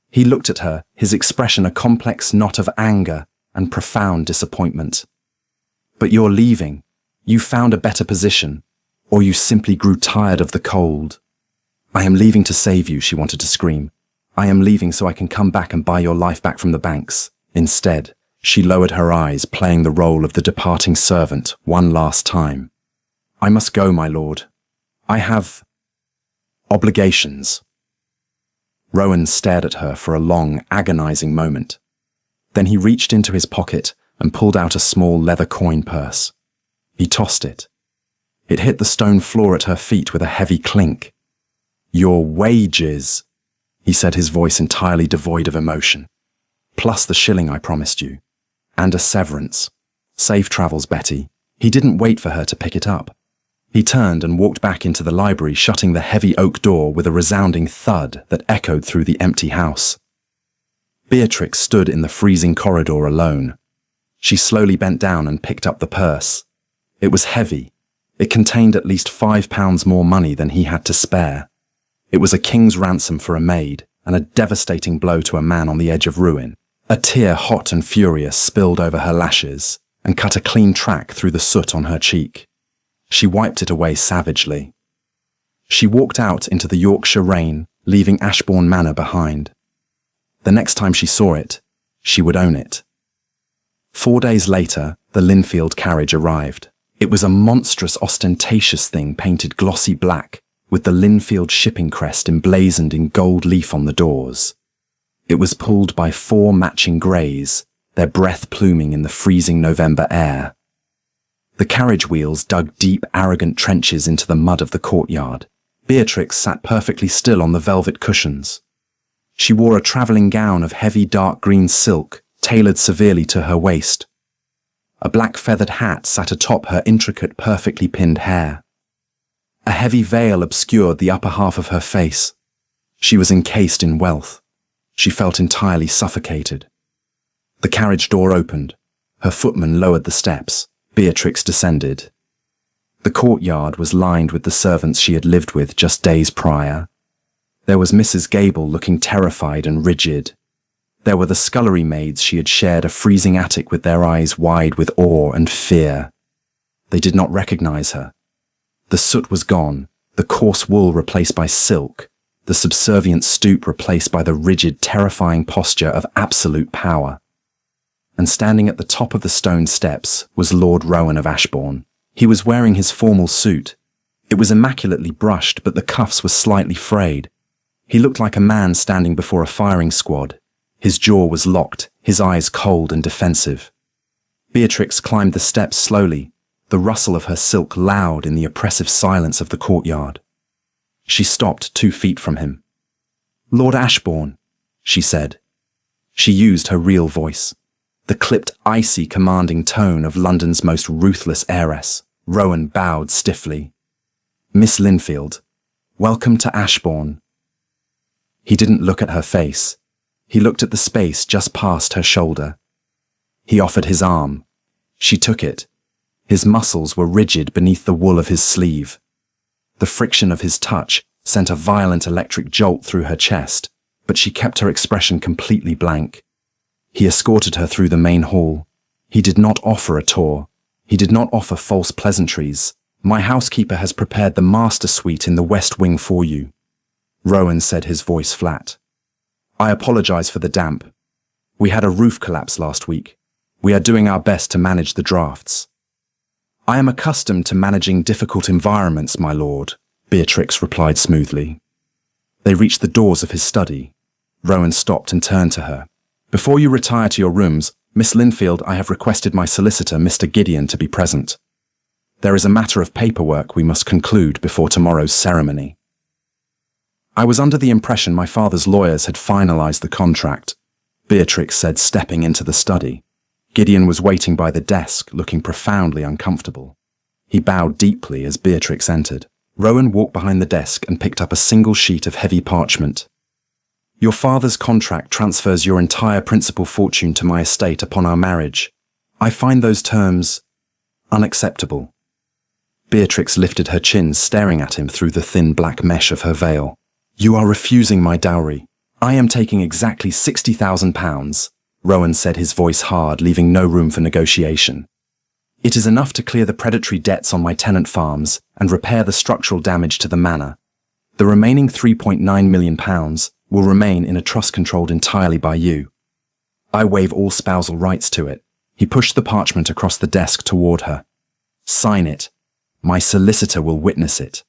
He looked at her, his expression a complex knot of anger and profound disappointment. But you're leaving. You found a better position, or you simply grew tired of the cold. I am leaving to save you, she wanted to scream. I am leaving so I can come back and buy your life back from the banks. Instead, she lowered her eyes, playing the role of the departing servant one last time. I must go, my lord. I have obligations. Rowan stared at her for a long, agonizing moment. Then he reached into his pocket and pulled out a small leather coin purse. He tossed it. It hit the stone floor at her feet with a heavy clink. Your wages, he said, his voice entirely devoid of emotion. Plus the shilling I promised you. And a severance. Safe travels, Betty. He didn't wait for her to pick it up. He turned and walked back into the library, shutting the heavy oak door with a resounding thud that echoed through the empty house. Beatrix stood in the freezing corridor alone. She slowly bent down and picked up the purse. It was heavy. It contained at least £5 more money than he had to spare. It was a king's ransom for a maid, and a devastating blow to a man on the edge of ruin. A tear, hot and furious, spilled over her lashes and cut a clean track through the soot on her cheek. She wiped it away savagely. She walked out into the Yorkshire rain, leaving Ashbourne Manor behind. The next time she saw it, she would own it. 4 days later, the Linfield carriage arrived. It was a monstrous, ostentatious thing painted glossy black, with the Linfield shipping crest emblazoned in gold leaf on the doors. It was pulled by 4 matching greys, their breath pluming in the freezing November air. The carriage wheels dug deep, arrogant trenches into the mud of the courtyard. Beatrix sat perfectly still on the velvet cushions. She wore a travelling gown of heavy dark green silk, tailored severely to her waist. A black feathered hat sat atop her intricate, perfectly pinned hair. A heavy veil obscured the upper half of her face. She was encased in wealth. She felt entirely suffocated. The carriage door opened. Her footman lowered the steps. Beatrix descended. The courtyard was lined with the servants she had lived with just days prior. There was Mrs. Gable looking terrified and rigid. There were the scullery maids she had shared a freezing attic with, their eyes wide with awe and fear. They did not recognize her. The soot was gone, the coarse wool replaced by silk, the subservient stoop replaced by the rigid, terrifying posture of absolute power. And standing at the top of the stone steps was Lord Rowan of Ashbourne. He was wearing his formal suit. It was immaculately brushed, but the cuffs were slightly frayed. He looked like a man standing before a firing squad. His jaw was locked, his eyes cold and defensive. Beatrix climbed the steps slowly, the rustle of her silk loud in the oppressive silence of the courtyard. She stopped 2 feet from him. "Lord Ashbourne," she said. She used her real voice, the clipped, icy, commanding tone of London's most ruthless heiress. Rowan bowed stiffly. "Miss Linfield, welcome to Ashbourne." He didn't look at her face. He looked at the space just past her shoulder. He offered his arm. She took it. His muscles were rigid beneath the wool of his sleeve. The friction of his touch sent a violent electric jolt through her chest, but she kept her expression completely blank. He escorted her through the main hall. He did not offer a tour. He did not offer false pleasantries. "My housekeeper has prepared the master suite in the West Wing for you," Rowan said, his voice flat. I apologize for the damp. We had a roof collapse last week. We are doing our best to manage the drafts. I am accustomed to managing difficult environments, my lord, Beatrix replied smoothly. They reached the doors of his study. Rowan stopped and turned to her. Before you retire to your rooms, Miss Linfield, I have requested my solicitor, Mr. Gideon, to be present. There is a matter of paperwork we must conclude before tomorrow's ceremony. I was under the impression my father's lawyers had finalized the contract, Beatrix said, stepping into the study. Gideon was waiting by the desk, looking profoundly uncomfortable. He bowed deeply as Beatrix entered. Rowan walked behind the desk and picked up a single sheet of heavy parchment. Your father's contract transfers your entire principal fortune to my estate upon our marriage. I find those terms unacceptable. Beatrix lifted her chin, staring at him through the thin black mesh of her veil. You are refusing my dowry. I am taking exactly £60,000, Rowan said, his voice hard, leaving no room for negotiation. It is enough to clear the predatory debts on my tenant farms and repair the structural damage to the manor. The remaining £3.9 million will remain in a trust controlled entirely by you. I waive all spousal rights to it. He pushed the parchment across the desk toward her. Sign it. My solicitor will witness it.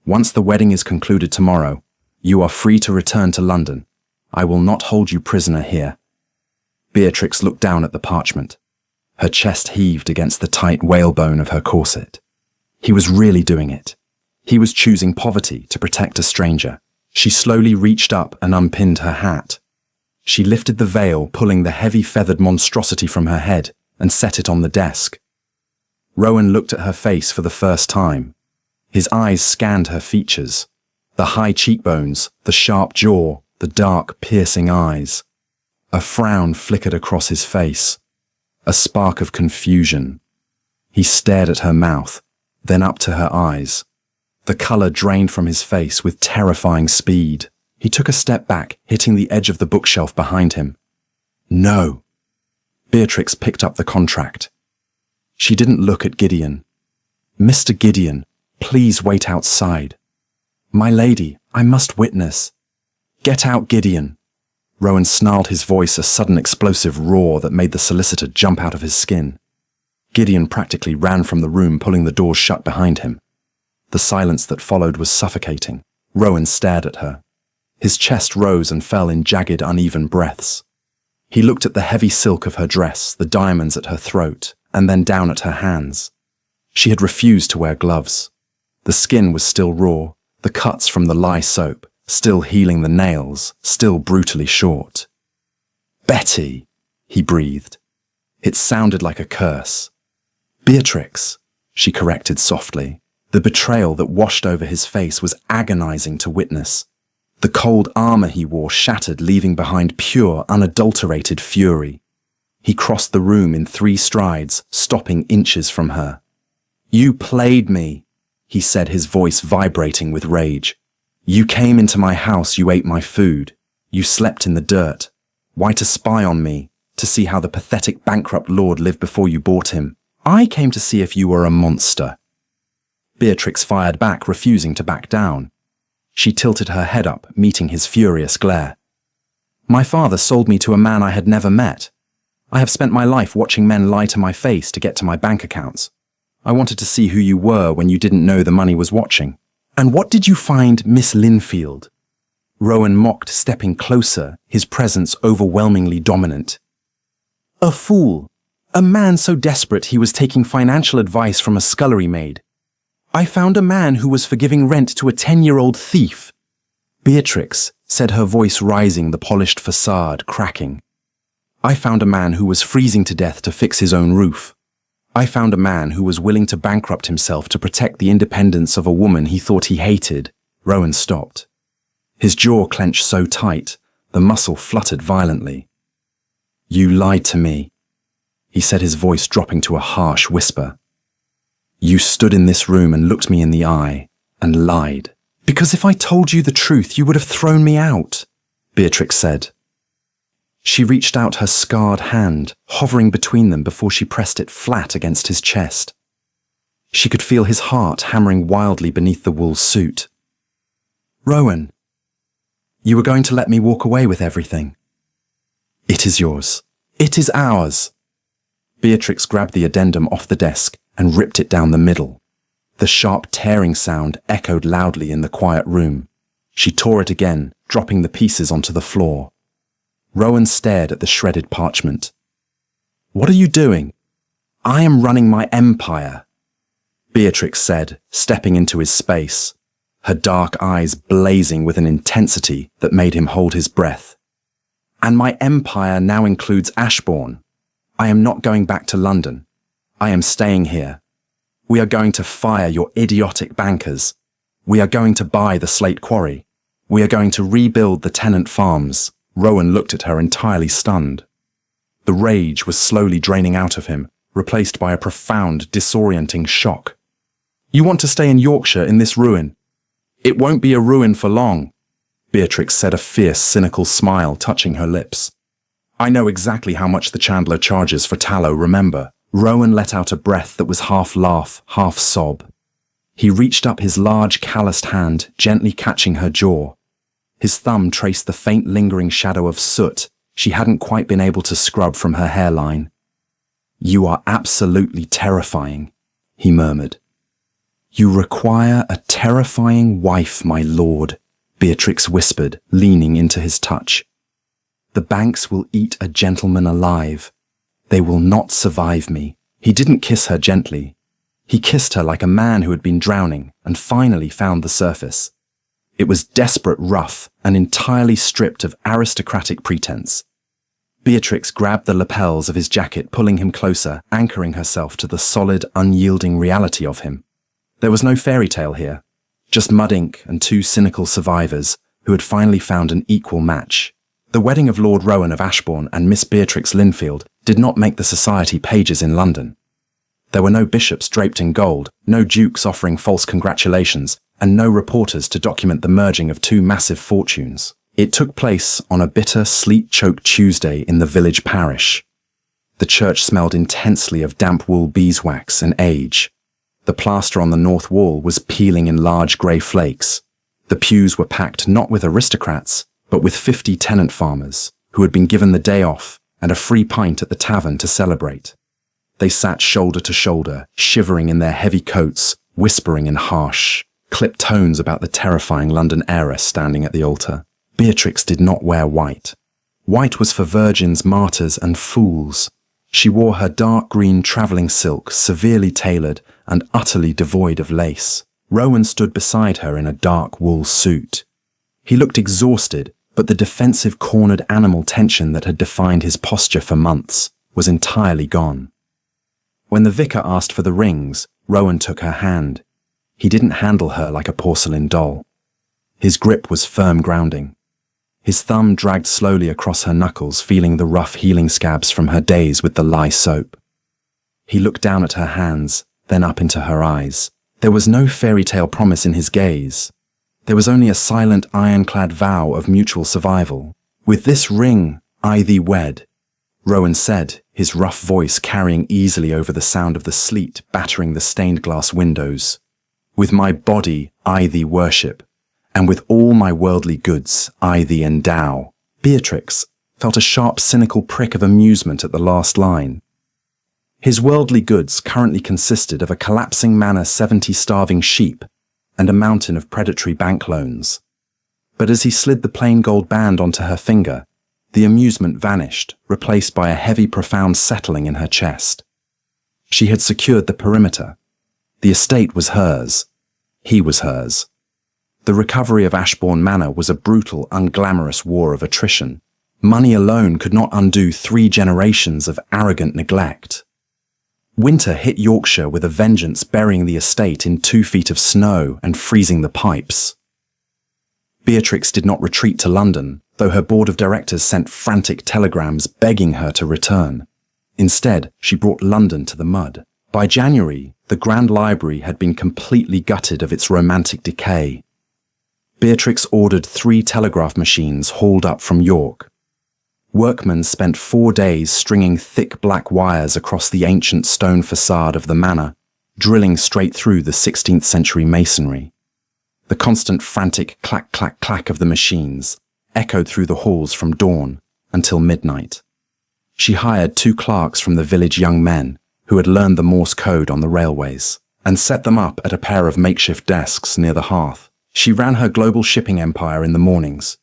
Once the wedding is concluded tomorrow, you are free to return to London. I will not hold you prisoner here. Beatrix looked down at the parchment. Her chest heaved against the tight whalebone of her corset. He was really doing it. He was choosing poverty to protect a stranger. She slowly reached up and unpinned her hat. She lifted the veil, pulling the heavy feathered monstrosity from her head, and set it on the desk. Rowan looked at her face for the first time. His eyes scanned her features. The high cheekbones, the sharp jaw, the dark, piercing eyes. A frown flickered across his face. A spark of confusion. He stared at her mouth, then up to her eyes. The colour drained from his face with terrifying speed. He took a step back, hitting the edge of the bookshelf behind him. No. Beatrix picked up the contract. She didn't look at Gideon. Mr. Gideon, please wait outside. My lady, I must witness. Get out, Gideon. Rowan snarled, his voice a sudden explosive roar that made the solicitor jump out of his skin. Gideon practically ran from the room, pulling the doors shut behind him. The silence that followed was suffocating. Rowan stared at her. His chest rose and fell in jagged, uneven breaths. He looked at the heavy silk of her dress, the diamonds at her throat, and then down at her hands. She had refused to wear gloves. The skin was still raw, the cuts from the lye soap, still healing the nails, still brutally short. Betty, he breathed. It sounded like a curse. Beatrix, she corrected softly. The betrayal that washed over his face was agonizing to witness. The cold armor he wore shattered, leaving behind pure, unadulterated fury. He crossed the room in 3 strides, stopping inches from her. You played me, he said, his voice vibrating with rage. You came into my house, you ate my food. You slept in the dirt. Why, to spy on me, to see how the pathetic bankrupt lord lived before you bought him. I came to see if you were a monster. Beatrix fired back, refusing to back down. She tilted her head up, meeting his furious glare. My father sold me to a man I had never met. I have spent my life watching men lie to my face to get to my bank accounts. I wanted to see who you were when you didn't know the money was watching. And what did you find, Miss Linfield? Rowan mocked, stepping closer, his presence overwhelmingly dominant. A fool. A man so desperate he was taking financial advice from a scullery maid. I found a man who was forgiving rent to a 10-year-old thief. Beatrix, said, her voice rising, the polished facade cracking. I found a man who was freezing to death to fix his own roof. I found a man who was willing to bankrupt himself to protect the independence of a woman he thought he hated. Rowan stopped. His jaw clenched so tight, the muscle fluttered violently. You lied to me, he said, his voice dropping to a harsh whisper. You stood in this room and looked me in the eye and lied. Because if I told you the truth, you would have thrown me out, Beatrix said. She reached out her scarred hand, hovering between them before she pressed it flat against his chest. She could feel his heart hammering wildly beneath the wool suit. Rowan. You were going to let me walk away with everything. It is yours. It is ours. Beatrix grabbed the addendum off the desk and ripped it down the middle. The sharp tearing sound echoed loudly in the quiet room. She tore it again, dropping the pieces onto the floor. Rowan stared at the shredded parchment. What are you doing? I am running my empire, Beatrix said, stepping into his space, her dark eyes blazing with an intensity that made him hold his breath. And my empire now includes Ashbourne. I am not going back to London. I am staying here. We are going to fire your idiotic bankers. We are going to buy the Slate Quarry. We are going to rebuild the tenant farms. Rowan looked at her entirely stunned. The rage was slowly draining out of him, replaced by a profound, disorienting shock. You want to stay in Yorkshire in this ruin? It won't be a ruin for long, Beatrix said, a fierce, cynical smile touching her lips. I know exactly how much the Chandler charges for tallow, remember? Rowan let out a breath that was half laugh, half sob. He reached up his large, calloused hand, gently catching her jaw. His thumb traced the faint, lingering shadow of soot she hadn't quite been able to scrub from her hairline. You are absolutely terrifying, he murmured. You require a terrifying wife, my lord, Beatrix whispered, leaning into his touch. The banks will eat a gentleman alive. They will not survive me. He didn't kiss her gently. He kissed her like a man who had been drowning and finally found the surface. It was desperate, rough, and entirely stripped of aristocratic pretense. Beatrix grabbed the lapels of his jacket, pulling him closer, anchoring herself to the solid, unyielding reality of him. There was no fairy tale here, just mud ink and two cynical survivors who had finally found an equal match. The wedding of Lord Rowan of Ashbourne and Miss Beatrix Linfield did not make the society pages in London. There were no bishops draped in gold, no dukes offering false congratulations, and no reporters to document the merging of two massive fortunes. It took place on a bitter, sleet-choked Tuesday in the village parish. The church smelled intensely of damp wool beeswax and age. The plaster on the north wall was peeling in large grey flakes. The pews were packed not with aristocrats, but with 50 tenant farmers who had been given the day off and a free pint at the tavern to celebrate. They sat shoulder to shoulder, shivering in their heavy coats, whispering in harsh, clipped tones about the terrifying London heiress standing at the altar. Beatrix did not wear white. White was for virgins, martyrs, and fools. She wore her dark green travelling silk, severely tailored and utterly devoid of lace. Rowan stood beside her in a dark wool suit. He looked exhausted, but the defensive, cornered animal tension that had defined his posture for months was entirely gone. When the vicar asked for the rings, Rowan took her hand. He didn't handle her like a porcelain doll. His grip was firm grounding. His thumb dragged slowly across her knuckles, feeling the rough healing scabs from her days with the lye soap. He looked down at her hands, then up into her eyes. There was no fairy tale promise in his gaze. There was only a silent, ironclad vow of mutual survival. With this ring, I thee wed, Rowan said, his rough voice carrying easily over the sound of the sleet battering the stained glass windows. With my body, I thee worship, and with all my worldly goods, I thee endow. Beatrix felt a sharp, cynical prick of amusement at the last line. His worldly goods currently consisted of a collapsing manor, 70 starving sheep, and a mountain of predatory bank loans. But as he slid the plain gold band onto her finger, the amusement vanished, replaced by a heavy, profound settling in her chest. She had secured the perimeter. The estate was hers. He was hers. The recovery of Ashbourne Manor was a brutal, unglamorous war of attrition. Money alone could not undo 3 generations of arrogant neglect. Winter hit Yorkshire with a vengeance, burying the estate in 2 feet of snow and freezing the pipes. Beatrix did not retreat to London, though her board of directors sent frantic telegrams begging her to return. Instead, she brought London to the mud. By January, the Grand Library had been completely gutted of its romantic decay. Beatrix ordered 3 telegraph machines hauled up from York. Workmen spent 4 days stringing thick black wires across the ancient stone facade of the manor, drilling straight through the 16th century masonry. The constant frantic clack, clack, clack of the machines, echoed through the halls from dawn until midnight. She hired 2 clerks from the village young men who had learned the Morse code on the railways and set them up at a pair of makeshift desks near the hearth. She ran her global shipping empire in the mornings.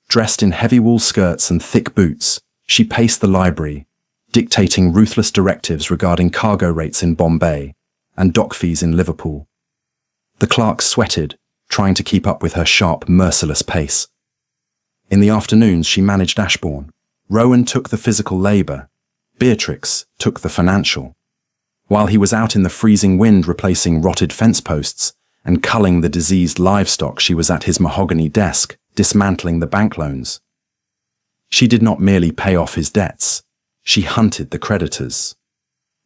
Dressed in heavy wool skirts and thick boots, she paced the library, dictating ruthless directives regarding cargo rates in Bombay and dock fees in Liverpool. The clerks sweated, trying to keep up with her sharp, merciless pace. In the afternoons, she managed Ashbourne. Rowan took the physical labour. Beatrix took the financial. While he was out in the freezing wind replacing rotted fence posts and culling the diseased livestock, she was at his mahogany desk, dismantling the bank loans. She did not merely pay off his debts, she hunted the creditors.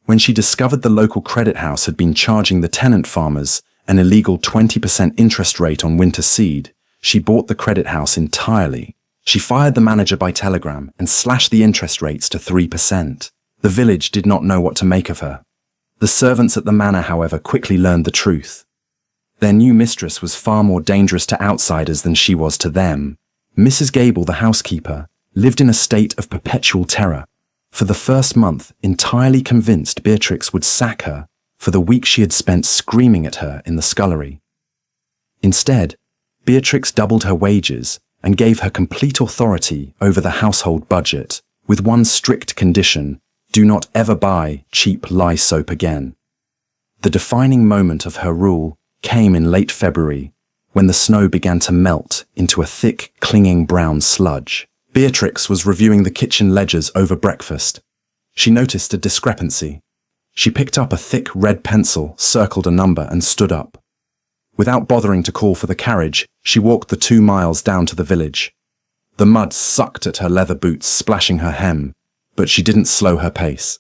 When she discovered the local credit house had been charging the tenant farmers an illegal 20% interest rate on winter seed, she bought the credit house entirely. She fired the manager by telegram and slashed the interest rates to 3%. The village did not know what to make of her. The servants at the manor, however, quickly learned the truth. Their new mistress was far more dangerous to outsiders than she was to them. Mrs. Gable, the housekeeper, lived in a state of perpetual terror. For the first month, entirely convinced Beatrix would sack her for the week she had spent screaming at her in the scullery. Instead, Beatrix doubled her wages and gave her complete authority over the household budget, with one strict condition: do not ever buy cheap lye soap again. The defining moment of her rule came in late February, when the snow began to melt into a thick, clinging brown sludge. Beatrix was reviewing the kitchen ledgers over breakfast. She noticed a discrepancy. She picked up a thick red pencil, circled a number, and stood up. Without bothering to call for the carriage, she walked the 2 miles down to the village. The mud sucked at her leather boots, splashing her hem, but she didn't slow her pace.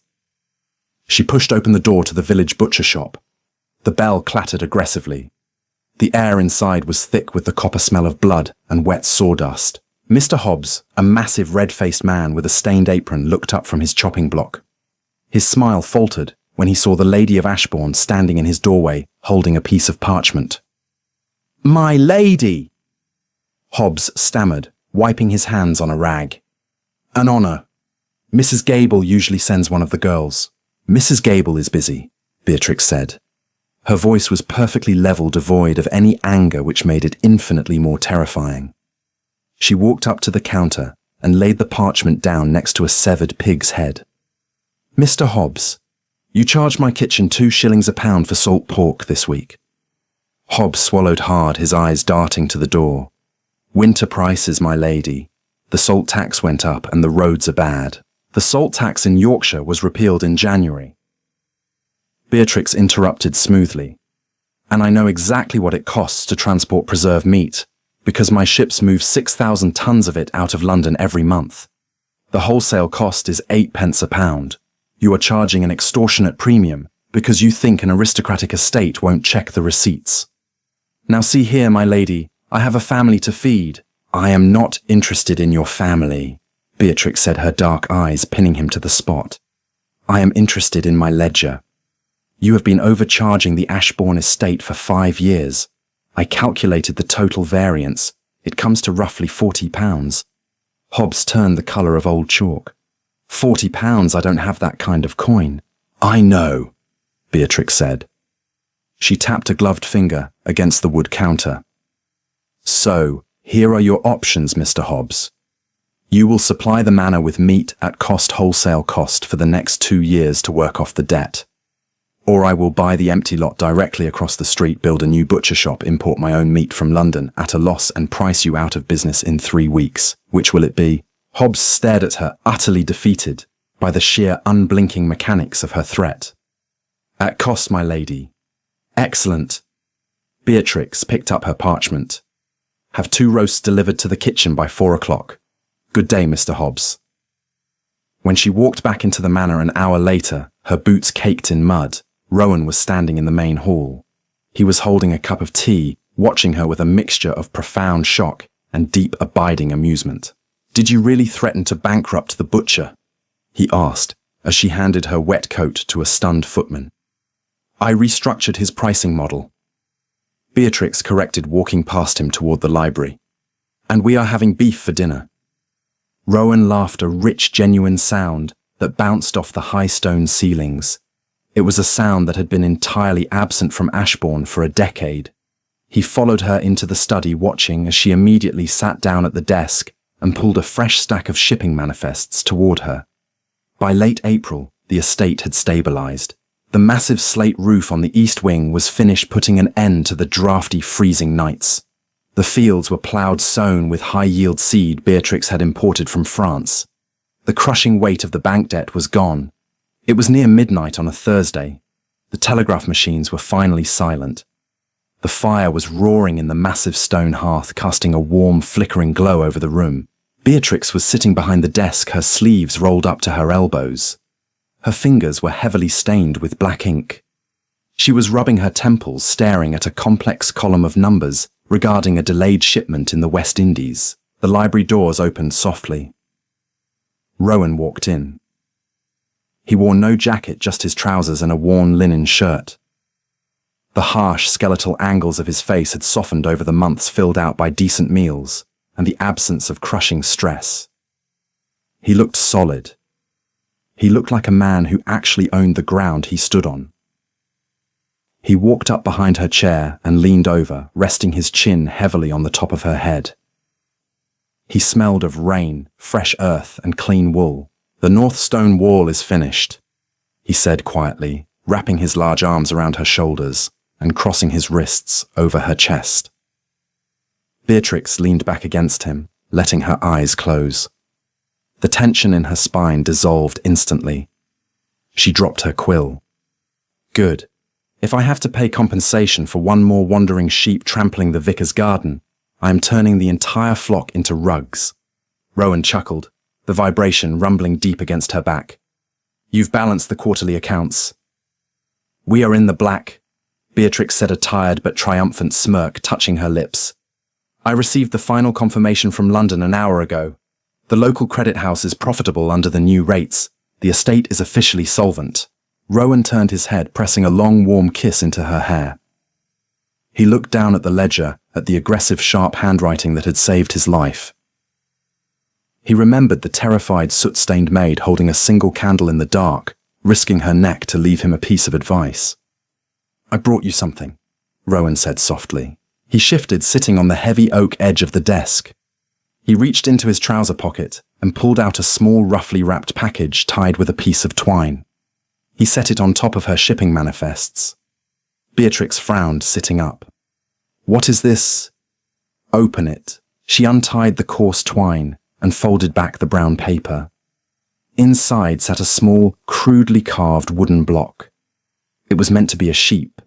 She pushed open the door to the village butcher shop. The bell clattered aggressively. The air inside was thick with the copper smell of blood and wet sawdust. Mr. Hobbs, a massive red-faced man with a stained apron, looked up from his chopping block. His smile faltered when he saw the Lady of Ashbourne standing in his doorway, holding a piece of parchment. "My lady!" Hobbs stammered, wiping his hands on a rag. "An honour. Mrs. Gable usually sends one of the girls." "Mrs. Gable is busy," Beatrix said. Her voice was perfectly level, devoid of any anger, which made it infinitely more terrifying. She walked up to the counter and laid the parchment down next to a severed pig's head. "Mr. Hobbs, you charged my kitchen 2 shillings a pound for salt pork this week." Hobbs swallowed hard, his eyes darting to the door. "Winter prices, my lady. The salt tax went up and the roads are bad." "The salt tax in Yorkshire was repealed in January." Beatrix interrupted smoothly. "And I know exactly what it costs to transport preserved meat, because my ships move 6,000 tons of it out of London every month. The wholesale cost is 8 pence a pound. You are charging an extortionate premium because you think an aristocratic estate won't check the receipts. Now see here, my lady, I have a family to feed." "I am not interested in your family," Beatrix said, her dark eyes pinning him to the spot. "I am interested in my ledger. You have been overcharging the Ashbourne estate for 5 years. I calculated the total variance. It comes to roughly £40. Hobbs turned the colour of old chalk. £40? I don't have that kind of coin." "I know," Beatrix said. She tapped a gloved finger against the wood counter. "So, here are your options, Mr. Hobbs. You will supply the manor with meat at wholesale cost for the next 2 years to work off the debt. Or I will buy the empty lot directly across the street, build a new butcher shop, import my own meat from London at a loss, and price you out of business in 3 weeks. Which will it be?" Hobbs stared at her, utterly defeated by the sheer unblinking mechanics of her threat. "At cost, my lady." "Excellent." Beatrix picked up her parchment. "Have 2 roasts delivered to the kitchen by 4 o'clock. Good day, Mr. Hobbs." When she walked back into the manor an hour later, her boots caked in mud, Rowan was standing in the main hall. He was holding a cup of tea, watching her with a mixture of profound shock and deep, abiding amusement. "Did you really threaten to bankrupt the butcher?" he asked, as she handed her wet coat to a stunned footman. "I restructured his pricing model." Beatrix corrected, walking past him toward the library. And we are having beef for dinner. Rowan laughed, a rich, genuine sound that bounced off the high stone ceilings. It was a sound that had been entirely absent from Ashbourne for a decade. He followed her into the study, watching as she immediately sat down at the desk and pulled a fresh stack of shipping manifests toward her. By late April, the estate had stabilized. The massive slate roof on the east wing was finished, putting an end to the drafty, freezing nights. The fields were ploughed, sown with high-yield seed Beatrix had imported from France. The crushing weight of the bank debt was gone. It was near midnight on a Thursday. The telegraph machines were finally silent. The fire was roaring in the massive stone hearth, casting a warm, flickering glow over the room. Beatrix was sitting behind the desk, her sleeves rolled up to her elbows. Her fingers were heavily stained with black ink. She was rubbing her temples, staring at a complex column of numbers regarding a delayed shipment in the West Indies. The library doors opened softly. Rowan walked in. He wore no jacket, just his trousers and a worn linen shirt. The harsh, skeletal angles of his face had softened over the months, filled out by decent meals and the absence of crushing stress. He looked solid. He looked like a man who actually owned the ground he stood on. He walked up behind her chair and leaned over, resting his chin heavily on the top of her head. He smelled of rain, fresh earth, and clean wool. "The north stone wall is finished," he said quietly, wrapping his large arms around her shoulders and crossing his wrists over her chest. Beatrix leaned back against him, letting her eyes close. The tension in her spine dissolved instantly. She dropped her quill. "Good. If I have to pay compensation for one more wandering sheep trampling the vicar's garden, I am turning the entire flock into rugs." Rowan chuckled, the vibration rumbling deep against her back. "You've balanced the quarterly accounts." "We are in the black," Beatrix said, a tired but triumphant smirk touching her lips. "I received the final confirmation from London an hour ago. The local credit house is profitable under the new rates. The estate is officially solvent." Rowan turned his head, pressing a long, warm kiss into her hair. He looked down at the ledger, at the aggressive, sharp handwriting that had saved his life. He remembered the terrified, soot-stained maid holding a single candle in the dark, risking her neck to leave him a piece of advice. "I brought you something," Rowan said softly. He shifted, sitting on the heavy oak edge of the desk. He reached into his trouser pocket and pulled out a small, roughly wrapped package tied with a piece of twine. He set it on top of her shipping manifests. Beatrix frowned, sitting up. "What is this?" "Open it." She untied the coarse twine and folded back the brown paper. Inside sat a small, crudely carved wooden block. It was meant to be a sheep.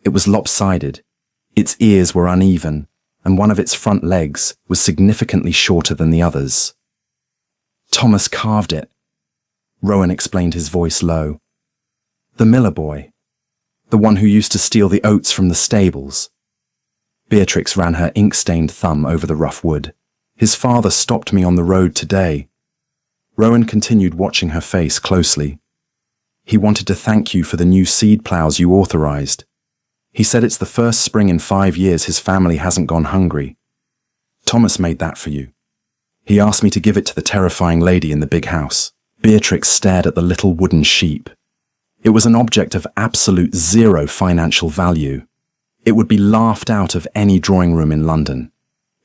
It was lopsided. Its ears were uneven, and one of its front legs was significantly shorter than the others. "Thomas carved it," Rowan explained, his voice low. "The miller boy. The one who used to steal the oats from the stables." Beatrix ran her ink-stained thumb over the rough wood. "His father stopped me on the road today." Rowan continued, watching her face closely. "He wanted to thank you for the new seed ploughs you authorized. He said it's the first spring in 5 years his family hasn't gone hungry. Thomas made that for you. He asked me to give it to the terrifying lady in the big house." Beatrix stared at the little wooden sheep. It was an object of absolute zero financial value. It would be laughed out of any drawing room in London.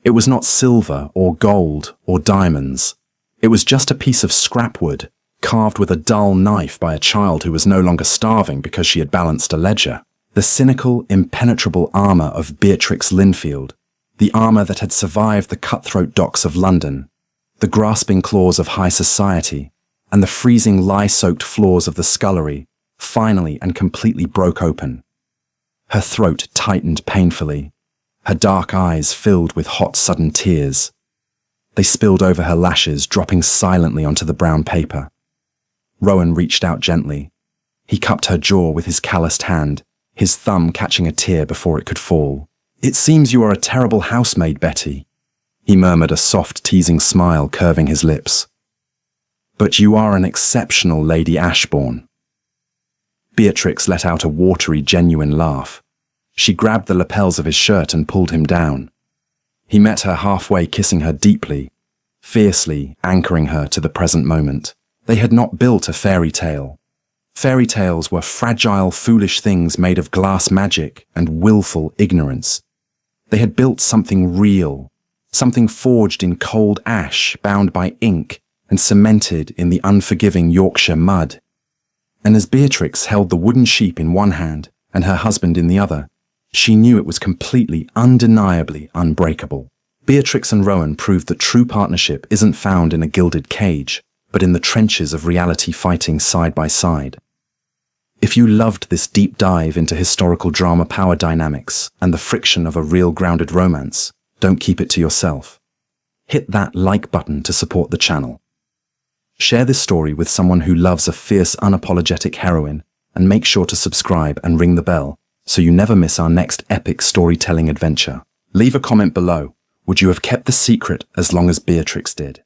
It was not silver or gold or diamonds. It was just a piece of scrap wood, carved with a dull knife by a child who was no longer starving because she had balanced a ledger. The cynical, impenetrable armour of Beatrix Linfield, the armour that had survived the cutthroat docks of London, the grasping claws of high society, and the freezing lye-soaked floors of the scullery, finally and completely broke open. Her throat tightened painfully. Her dark eyes filled with hot, sudden tears. They spilled over her lashes, dropping silently onto the brown paper. Rowan reached out gently. He cupped her jaw with his calloused hand, his thumb catching a tear before it could fall. "It seems you are a terrible housemaid, Betty," he murmured, a soft, teasing smile curving his lips. "But you are an exceptional Lady Ashbourne." Beatrix let out a watery, genuine laugh. She grabbed the lapels of his shirt and pulled him down. He met her halfway, kissing her deeply, fiercely anchoring her to the present moment. They had not built a fairy tale. Fairy tales were fragile, foolish things made of glass magic and willful ignorance. They had built something real, something forged in cold ash, bound by ink, and cemented in the unforgiving Yorkshire mud. And as Beatrix held the wooden sheep in one hand and her husband in the other, she knew it was completely, undeniably unbreakable. Beatrix and Rowan proved that true partnership isn't found in a gilded cage, but in the trenches of reality, fighting side by side. If you loved this deep dive into historical drama power dynamics and the friction of a real grounded romance, don't keep it to yourself. Hit that like button to support the channel. Share this story with someone who loves a fierce, unapologetic heroine, and make sure to subscribe and ring the bell so you never miss our next epic storytelling adventure. Leave a comment below. Would you have kept the secret as long as Beatrix did?